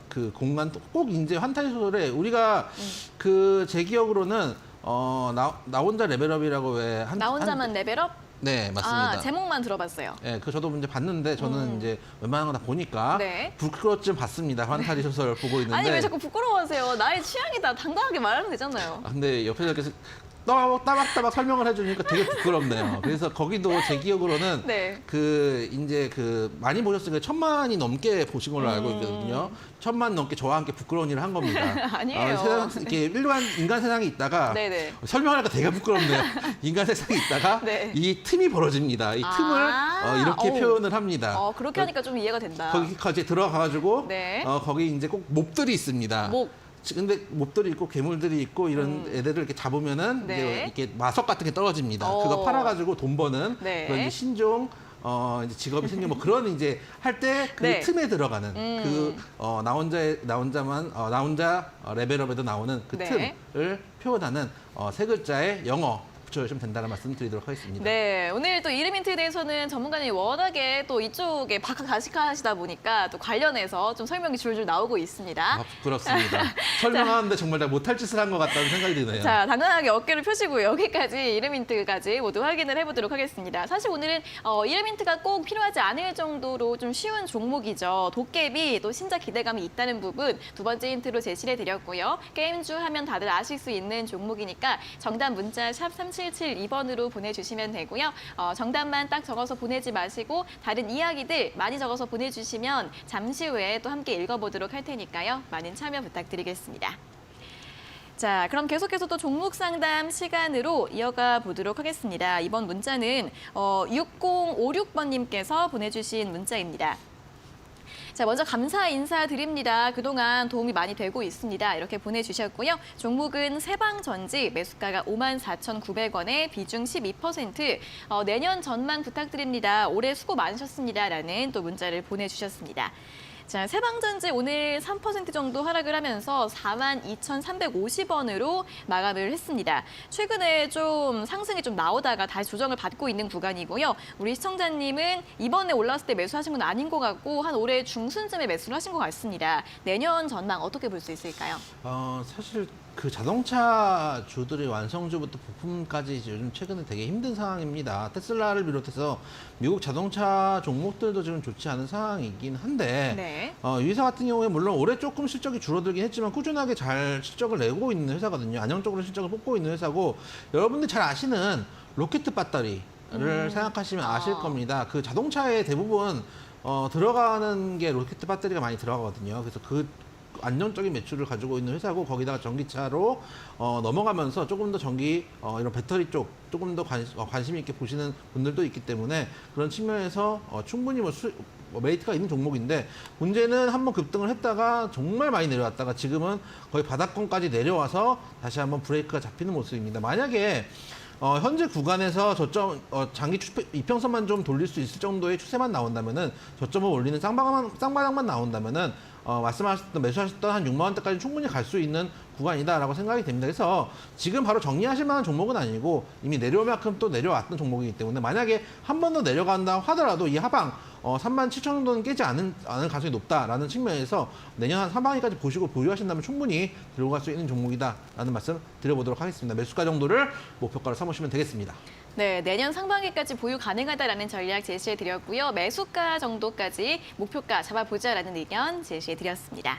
그 공간 꼭 이제 환타지 소설에 우리가 그 제 기억으로는 나 혼자 레벨업이라고 왜 나 혼자만 레벨업? 네, 맞습니다. 아, 제목만 들어봤어요. 네, 저도 이제 봤는데 저는 이제 웬만한 거 다 보니까 네. 부끄럽쯤 봤습니다. 환타지 소설 보고 있는데. 아니 왜 자꾸 부끄러워하세요? 나의 취향이다. 당당하게 말하면 되잖아요. 근데 옆에서 이렇게 따박따박 설명을 해주니까 되게 부끄럽네요. 그래서 거기도 제 기억으로는 네. 이제 많이 보셨으니까 1000만이 넘게 보신 걸로 알고 있거든요. 1000만 넘게 저와 함께 부끄러운 일을 한 겁니다. 아니에요. 이렇게 일반 인간 세상에 있다가 네네. 설명하니까 되게 부끄럽네요. 인간 세상에 있다가 네. 이 틈이 벌어집니다. 이 틈을 이렇게 어우. 표현을 합니다. 그렇게 하니까 좀 이해가 된다. 거기까지 들어가가지고 네. 거기 이제 꼭 몹들이 있습니다. 목. 근데 몹들이 있고 괴물들이 있고 이런 애들을 이렇게 잡으면은 네. 이제 이렇게 마석 같은 게 떨어집니다. 그거 팔아가지고 돈 버는 네. 그런 이제 신종 이제 직업이 생겨 뭐 그런 이제 할 때 그 네. 틈에 들어가는 나 혼자 레벨업에도 나오는 그 네. 틈을 표현하는 세 글자의 영어 붙여주시면 된다는 말씀 드리도록 하겠습니다. 네, 오늘 또 이름인트에 대해서는 전문가님이 워낙에 또 이쪽에 박학다식하시다 보니까 또 관련해서 좀 설명이 줄줄 나오고 있습니다. 아, 부끄럽습니다. 설명하는데 정말 다 못할 짓을 한 것 같다는 생각이 드네요. 자, 당당하게 어깨를 펴시고 여기까지 이름인트까지 모두 확인을 해보도록 하겠습니다. 사실 오늘은 이름인트가 꼭 필요하지 않을 정도로 좀 쉬운 종목이죠. 도깨비 또 신작 기대감이 있다는 부분 두 번째 힌트로 제시를 해드렸고요. 게임주 하면 다들 아실 수 있는 종목이니까 정답 문자 샵 3772번으로 보내주시면 되고요. 정답만 딱 적어서 보내지 마시고 다른 이야기들 많이 적어서 보내주시면 잠시 후에 또 함께 읽어보도록 할 테니까요. 많은 참여 부탁드리겠습니다. 자, 그럼 계속해서 또 종목 상담 시간으로 이어가 보도록 하겠습니다. 이번 문자는 6056번님께서 보내주신 문자입니다. 자, 먼저 감사 인사드립니다. 그동안 도움이 많이 되고 있습니다. 이렇게 보내주셨고요. 종목은 세방전지, 매수가가 54,900원에 비중 12%. 내년 전망 부탁드립니다. 올해 수고 많으셨습니다. 라는 또 문자를 보내주셨습니다. 자, 세방전지 오늘 3% 정도 하락을 하면서 42,350원으로 마감을 했습니다. 최근에 좀 상승이 좀 나오다가 다시 조정을 받고 있는 구간이고요. 우리 시청자님은 이번에 올랐을 때 매수하신 건 아닌 것 같고 한 올해 중순쯤에 매수를 하신 것 같습니다. 내년 전망 어떻게 볼 수 있을까요? 사실 그 자동차 주들이 완성주부터 부품까지 요즘 최근에 되게 힘든 상황입니다. 테슬라를 비롯해서 미국 자동차 종목들도 지금 좋지 않은 상황이긴 한데 네. 이 회사 같은 경우에 물론 올해 조금 실적이 줄어들긴 했지만 꾸준하게 잘 실적을 내고 있는 회사거든요. 안정적으로 실적을 뽑고 있는 회사고 여러분들 잘 아시는 로켓 배터리를 생각하시면 아실 겁니다. 그 자동차에 대부분 들어가는 게 로켓 배터리가 많이 들어가거든요. 그래서 그 안정적인 매출을 가지고 있는 회사고 거기다가 전기차로 넘어가면서 조금 더 전기 이런 배터리 쪽 조금 더 관심 있게 보시는 분들도 있기 때문에 그런 측면에서 충분히 메리트가 있는 종목인데 문제는 한번 급등을 했다가 정말 많이 내려왔다가 지금은 거의 바닥권까지 내려와서 다시 한번 브레이크가 잡히는 모습입니다. 만약에 현재 구간에서 저점 장기 이평선만 좀 돌릴 수 있을 정도의 추세만 나온다면은 저점을 올리는 쌍바닥만 나온다면은 말씀하셨던 매수하셨던 한 6만 원대까지 충분히 갈 수 있는 구간이다라고 생각이 됩니다. 그래서 지금 바로 정리하실 만한 종목은 아니고 이미 내려올 만큼 또 내려왔던 종목이기 때문에 만약에 한 번 더 내려간다 하더라도 이 하방 37,000원 정도는 깨지 않을 가능성이 높다라는 측면에서 내년 한 상반기까지 보시고 보유하신다면 충분히 들고 갈 수 있는 종목이다라는 말씀 드려보도록 하겠습니다. 매수가 정도를 목표가로 삼으시면 되겠습니다. 네, 내년 상반기까지 보유 가능하다라는 전략 제시해드렸고요. 매수가 정도까지 목표가 잡아보자라는 의견 제시해드렸습니다.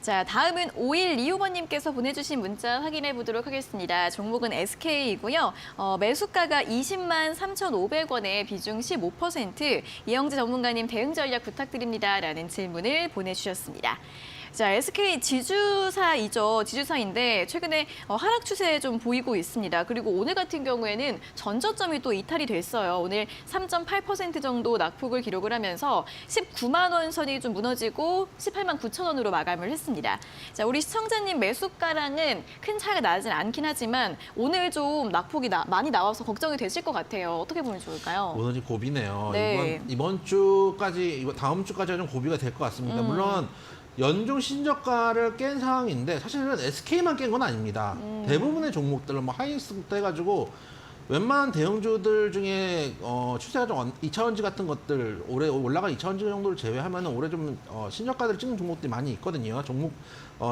자, 다음은 5125번님께서 보내주신 문자 확인해 보도록 하겠습니다. 종목은 SK이고요. 매수가가 20만 3,500원에 비중 15%. 이영재 전문가님 대응 전략 부탁드립니다라는 질문을 보내주셨습니다. 자, SK 지주사이죠. 지주사인데 최근에 하락 추세 좀 보이고 있습니다. 그리고 오늘 같은 경우에는 전저점이 또 이탈이 됐어요. 오늘 3.8% 정도 낙폭을 기록을 하면서 19만 원 선이 좀 무너지고 18만 9천 원으로 마감을 했습니다. 자, 우리 시청자님 매수가랑은 큰 차이가 나진 않긴 하지만 오늘 좀 낙폭이 많이 나와서 걱정이 되실 것 같아요. 어떻게 보면 좋을까요? 오늘이 고비네요. 네. 이번 주까지, 다음 주까지가 좀 고비가 될 것 같습니다. 물론 연중 신저가를 깬 상황인데 사실은 SK만 깬 건 아닙니다. 대부분의 종목들은 뭐 하이닉스부터 해가지고 웬만한 대형주들 중에 추세가 좀 2차원지 같은 것들 올해 올라간 2차원지 정도를 제외하면 올해 좀 신저가들을 찍는 종목들이 많이 있거든요. 종목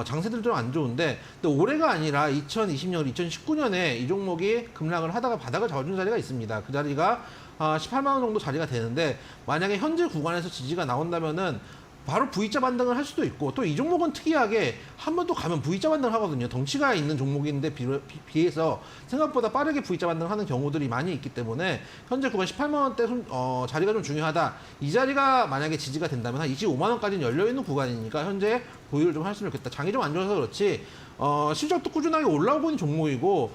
장세들 좀 안 좋은데 근데 올해가 아니라 2020년, 2019년에 이 종목이 급락을 하다가 바닥을 잡아준 자리가 있습니다. 그 자리가 18만 원 정도 자리가 되는데 만약에 현재 구간에서 지지가 나온다면은 바로 V자 반등을 할 수도 있고 또 이 종목은 특이하게 한 번 또 가면 V자 반등을 하거든요. 덩치가 있는 종목인데 비해서 생각보다 빠르게 V자 반등을 하는 경우들이 많이 있기 때문에 현재 구간 18만 원대 자리가 좀 중요하다. 이 자리가 만약에 지지가 된다면 한 25만 원까지는 열려있는 구간이니까 현재 보유를 좀 하시면 좋겠다. 장이 좀 안 좋아서 그렇지 실적도 꾸준하게 올라오고 있는 종목이고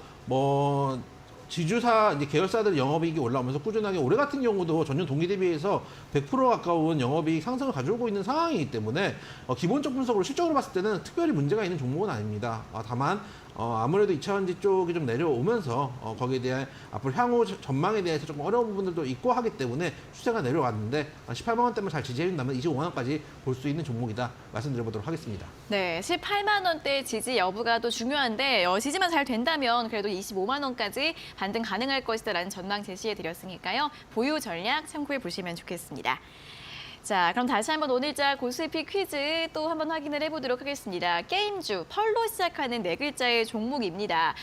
지주사 이제 계열사들 영업이익이 올라오면서 꾸준하게 올해 같은 경우도 전년 동기 대비해서 100% 가까운 영업이익 상승을 가져오고 있는 상황이기 때문에 기본적 분석으로 실적으로 봤을 때는 특별히 문제가 있는 종목은 아닙니다. 다만 아무래도 2차전지 쪽이 좀 내려오면서 거기에 대한 앞으로 향후 전망에 대해서 조금 어려운 부분들도 있고 하기 때문에 추세가 내려왔는데 18만 원대만 잘 지지해준다면 25만 원까지 볼 수 있는 종목이다 말씀드려보도록 하겠습니다. 네, 18만 원대 지지 여부가 또 중요한데 지지만 잘 된다면 그래도 25만 원까지 반등 가능할 것이다라는 전망 제시해 드렸으니까요. 보유 전략 참고해 보시면 좋겠습니다. 자, 그럼 다시 한번 오늘자 고수익 퀴즈 또 한번 확인을 해보도록 하겠습니다. 게임주, 펄로 시작하는 네 글자의 종목입니다.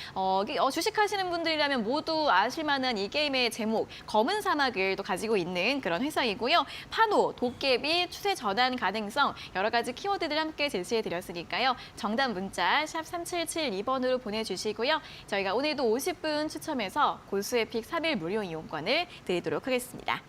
주식하시는 분들이라면 모두 아실 만한 이 게임의 제목, 검은 사막을 또 가지고 있는 그런 회사이고요. 판호, 도깨비, 추세 전환 가능성, 여러 가지 키워드들 함께 제시해드렸으니까요. 정답 문자 샵 3772번으로 보내주시고요. 저희가 오늘도 50분 추첨해서 고수에픽 3일 무료 이용권을 드리도록 하겠습니다.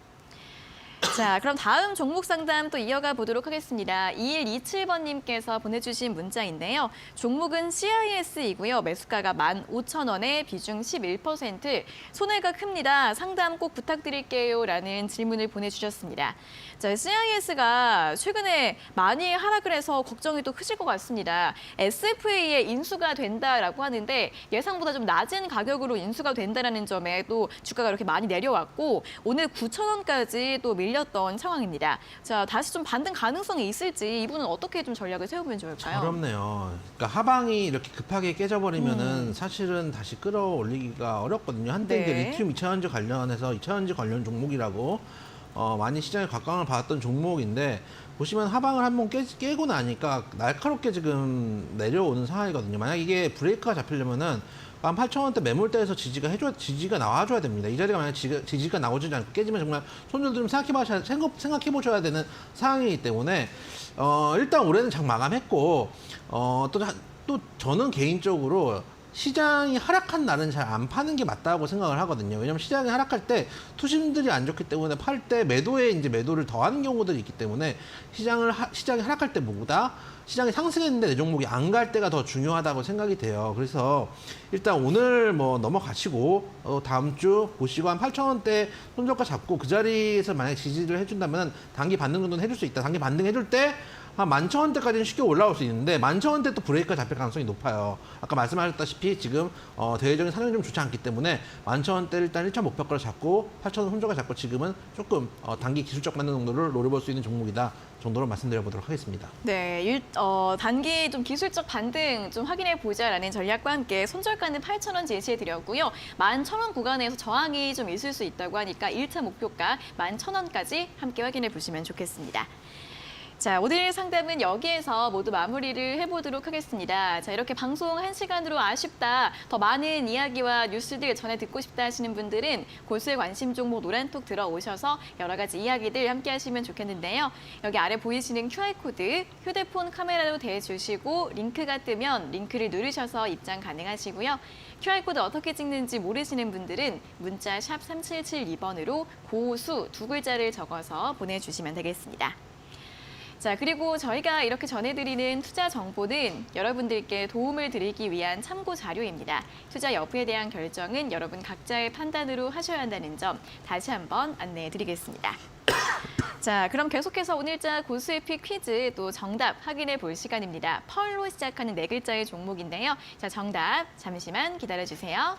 자, 그럼 다음 종목 상담 또 이어가 보도록 하겠습니다. 2127번님께서 보내주신 문자인데요. 종목은 CIS이고요. 매수가가 15,000원에 비중 11%. 손해가 큽니다. 상담 꼭 부탁드릴게요. 라는 질문을 보내주셨습니다. 자, CIS가 최근에 많이 하락을 해서 걱정이 또 크실 것 같습니다. SFA에 인수가 된다라고 하는데 예상보다 좀 낮은 가격으로 인수가 된다는 점에 또 주가가 이렇게 많이 내려왔고 오늘 9,000원까지 또 밀렸던 상황입니다. 자, 다시 좀 반등 가능성이 있을지 이분은 어떻게 좀 전략을 세우면 좋을까요? 어렵네요. 그러니까 하방이 이렇게 급하게 깨져버리면은 사실은 다시 끌어올리기가 어렵거든요. 한때 이제 네. 리튬 2차전지 관련해서 2차전지 관련 종목이라고 많이 시장에 각광을 받았던 종목인데 보시면 하방을 한번 깨고 나니까 날카롭게 지금 내려오는 상황이거든요. 만약 이게 브레이크가 잡히려면은 18,000원대 매물대에서 지지가 나와줘야 됩니다. 이 자리가 만약 지지가 나오지 않고 깨지면 정말 손절들 좀 생각해 보셔야 되는 상황이기 때문에 일단 올해는 장 마감했고 또 저는 개인적으로 시장이 하락한 날은 잘 안 파는 게 맞다고 생각을 하거든요. 왜냐하면 시장이 하락할 때 투심들이 안 좋기 때문에 팔 때 매도를 더하는 경우들이 있기 때문에 시장이 하락할 때보다 시장이 상승했는데 내 종목이 안 갈 때가 더 중요하다고 생각이 돼요. 그래서 일단 오늘 뭐 넘어가시고 다음 주 보시고 한 8,000원대 손절가 잡고 그 자리에서 만약 지지를 해준다면 단기 반등 정도는 해줄 수 있다. 단기 반등 해줄 때 한 11,000원대까지는 쉽게 올라올 수 있는데 11,000원대 또 브레이크가 잡힐 가능성이 높아요. 아까 말씀하셨다시피 지금 대외적인 상황이 좀 좋지 않기 때문에 11,000원대를 일단 1차 목표가로 잡고 8,000원 손절가 잡고 지금은 조금 단기 기술적 반등 정도를 노려볼 수 있는 종목이다 정도로 말씀드려보도록 하겠습니다. 네, 단기 좀 기술적 반등 좀 확인해 보자라는 전략과 함께 손절가는 8,000원 제시해드렸고요. 11,000원 구간에서 저항이 좀 있을 수 있다고 하니까 1차 목표가 11,000원까지 함께 확인해 보시면 좋겠습니다. 자, 오늘 상담은 여기에서 모두 마무리를 해보도록 하겠습니다. 자, 이렇게 방송 1시간으로 아쉽다, 더 많은 이야기와 뉴스들 전해 듣고 싶다 하시는 분들은 고수의 관심 종목 노란톡 들어오셔서 여러 가지 이야기들 함께 하시면 좋겠는데요. 여기 아래 보이시는 QR코드 휴대폰 카메라로 대주시고 링크가 뜨면 링크를 누르셔서 입장 가능하시고요. QR코드 어떻게 찍는지 모르시는 분들은 문자 샵 3772번으로 고수 두 글자를 적어서 보내주시면 되겠습니다. 자, 그리고 저희가 이렇게 전해드리는 투자 정보는 여러분들께 도움을 드리기 위한 참고 자료입니다. 투자 여부에 대한 결정은 여러분 각자의 판단으로 하셔야 한다는 점 다시 한번 안내해 드리겠습니다. 자, 그럼 계속해서 오늘자 고수의픽 퀴즈 또 정답 확인해 볼 시간입니다. 펄로 시작하는 네 글자의 종목인데요. 자, 정답 잠시만 기다려 주세요.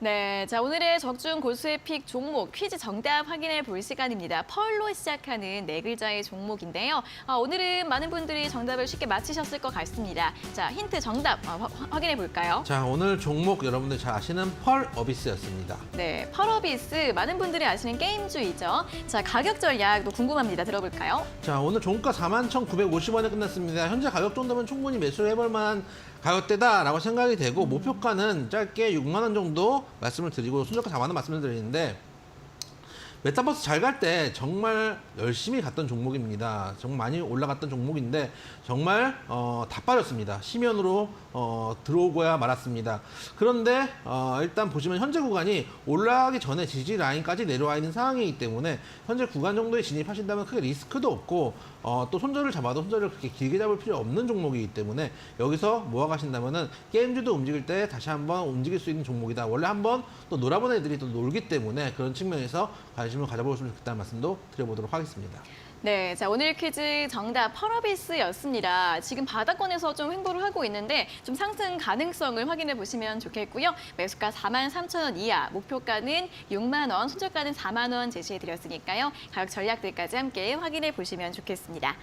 네, 자, 오늘의 적중 고수의 픽 종목 퀴즈 정답 확인해 볼 시간입니다. 펄로 시작하는 네 글자의 종목인데요. 오늘은 많은 분들이 정답을 쉽게 맞히셨을 것 같습니다. 자, 힌트 정답 확인해 볼까요? 자, 오늘 종목 여러분들 잘 아시는 펄어비스였습니다. 네, 펄어비스 많은 분들이 아시는 게임주이죠. 자, 가격 전략도 궁금합니다. 들어볼까요? 자, 오늘 종가 41,950원에 끝났습니다. 현재 가격 정도면 충분히 매수를 해볼 만한 가격대다라고 생각이 되고 목표가는 짧게 6만 원 정도 말씀을 드리고 손절가 4만 원 말씀을 드리는데 메타버스 잘 갈 때 정말 열심히 갔던 종목입니다. 정말 많이 올라갔던 종목인데 정말 다 빠졌습니다. 심연으로 들어오고야 말았습니다. 그런데 일단 보시면 현재 구간이 올라가기 전에 지지 라인까지 내려와 있는 상황이기 때문에 현재 구간 정도에 진입하신다면 크게 리스크도 없고 또 손절을 잡아도 손절을 그렇게 길게 잡을 필요 없는 종목이기 때문에 여기서 모아가신다면은 게임주도 움직일 때 다시 한번 움직일 수 있는 종목이다. 원래 한번 또 놀아본 애들이 또 놀기 때문에 그런 측면에서 관심을 가져보시면 좋겠다는 말씀도 드려보도록 하겠습니다. 네, 자 오늘 퀴즈 정답 펄어비스였습니다. 지금 바닥권에서 좀 횡보를 하고 있는데 좀 상승 가능성을 확인해 보시면 좋겠고요. 매수가 43,000원 이하, 목표가는 6만 원, 손절가는 4만 원 제시해 드렸으니까요. 가격 전략들까지 함께 확인해 보시면 좋겠습니다.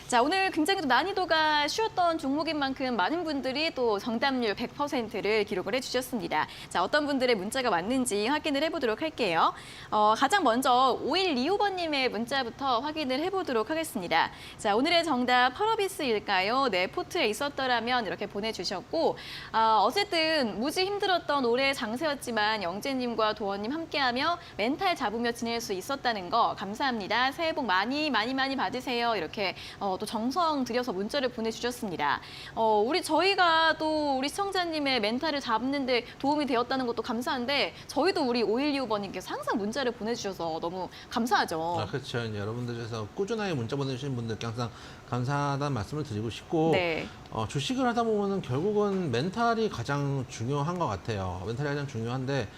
자, 오늘 굉장히 또 난이도가 쉬웠던 종목인 만큼 많은 분들이 또 정답률 100%를 기록을 해주셨습니다. 자, 어떤 분들의 문자가 왔는지 확인을 해보도록 할게요. 가장 먼저 5125번님의 문자부터 확인을 해보도록 하겠습니다. 자, 오늘의 정답 펄어비스일까요? 네, 포트에 있었더라면 이렇게 보내주셨고 어쨌든 무지 힘들었던 올해 장세였지만 영재님과 도원님 함께하며 멘탈 잡으며 지낼 수 있었다는 거 감사합니다. 새해 복 많이 받으세요. 이렇게 또 정성 들여서 문자를 보내주셨습니다. 저희가 또 우리 시청자님의 멘탈을 잡는데 도움이 되었다는 것도 감사한데 저희도 우리 5125번님께서 항상 문자를 보내주셔서 너무 감사하죠. 그렇죠. 이제 여러분들께서 꾸준하게 문자 보내주시는 분들께 항상 감사하다는 말씀을 드리고 싶고 네. 주식을 하다 보면은 결국은 멘탈이 가장 중요한 것 같아요. 멘탈이 가장 중요한데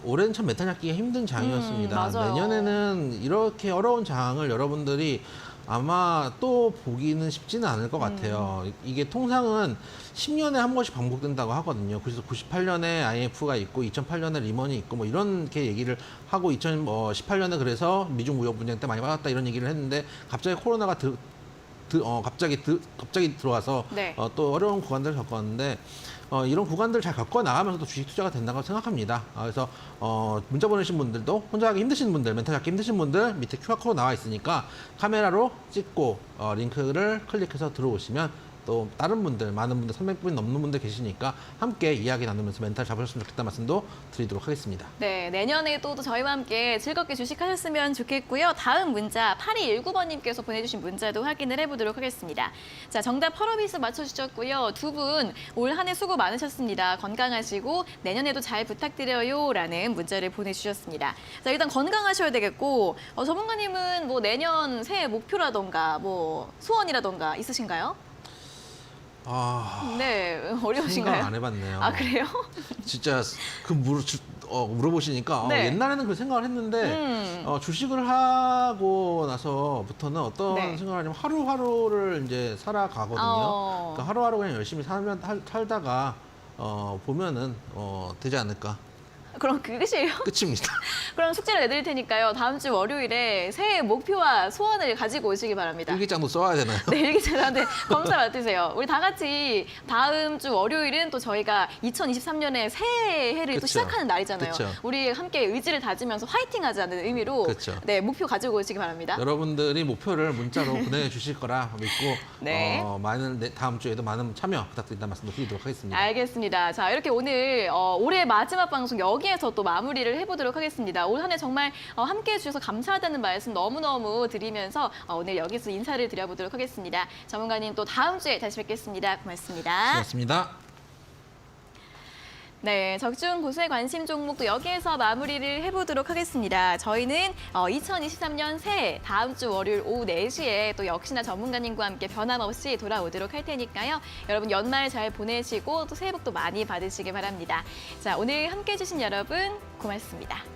올해는 참 멘탈 잡기가 힘든 장이었습니다. 맞아요. 내년에는 이렇게 어려운 장을 여러분들이 아마 또 보기는 쉽지는 않을 것 같아요. 이게 통상은 10년에 한 번씩 반복된다고 하거든요. 그래서 98년에 IMF가 있고 2008년에 리먼이 있고 뭐 이렇게 얘기를 하고 2018년에 그래서 미중 무역 분쟁 때 많이 받았다 이런 얘기를 했는데 갑자기 코로나가 갑자기 들어와서 네. 또 어려운 구간들을 겪었는데 이런 구간들을 잘 겪어 나가면서 또 주식 투자가 된다고 생각합니다. 그래서 문자 보내신 분들도 혼자 하기 힘드신 분들, 멘탈 잡기 힘드신 분들 밑에 QR코드 나와 있으니까 카메라로 찍고 링크를 클릭해서 들어오시면 또 다른 분들, 많은 분들, 300분 넘는 분들 계시니까 함께 이야기 나누면서 멘탈 잡으셨으면 좋겠다는 말씀도 드리도록 하겠습니다. 네, 내년에도 또 저희와 함께 즐겁게 주식하셨으면 좋겠고요. 다음 문자 8219번님께서 보내주신 문자도 확인을 해보도록 하겠습니다. 자, 정답 펄어비스 맞춰주셨고요. 두 분 올 한 해 수고 많으셨습니다. 건강하시고 내년에도 잘 부탁드려요 라는 문자를 보내주셨습니다. 자, 일단 건강하셔야 되겠고 전문가님은 뭐 내년 새해 목표라던가 뭐 소원이라던가 있으신가요? 네, 어려우신가요? 생각 안 해봤네요. 아, 그래요? 진짜 물어보시니까 네. 옛날에는 그 생각을 했는데 주식을 하고 나서부터는 어떤 네. 생각을 하냐면 하루하루를 이제 살아가거든요. 그러니까 하루하루 그냥 열심히 살다가 보면은 되지 않을까. 그럼 그것이에요? 끝입니다. 그럼 숙제를 내드릴 테니까요. 다음 주 월요일에 새해 목표와 소원을 가지고 오시기 바랍니다. 일기장도 써야 되나요? 네, 일기장한테 검사 맡으세요. 우리 다 같이 다음 주 월요일은 또 저희가 2023년에 새해를 또 그쵸. 시작하는 날이잖아요. 그쵸. 우리 함께 의지를 다지면서 화이팅하자는 의미로 그쵸. 네, 목표 가지고 오시기 바랍니다. 여러분들이 목표를 문자로 보내주실 거라 믿고 네. 다음 주에도 많은 참여 부탁드린다는 말씀도 드리도록 하겠습니다. 알겠습니다. 자, 이렇게 오늘 올해 마지막 방송 여기에서 또 마무리를 해보도록 하겠습니다. 올 한 해 정말 함께해 주셔서 감사하다는 말씀 너무너무 드리면서 오늘 여기서 인사를 드려보도록 하겠습니다. 전문가님 또 다음 주에 다시 뵙겠습니다. 고맙습니다. 고맙습니다. 네, 적중 고수의 관심 종목도 여기에서 마무리를 해보도록 하겠습니다. 저희는 2023년 새해 다음 주 월요일 오후 4시에 또 역시나 전문가님과 함께 변함없이 돌아오도록 할 테니까요. 여러분 연말 잘 보내시고 또 새해 복도 많이 받으시길 바랍니다. 자, 오늘 함께해 주신 여러분 고맙습니다.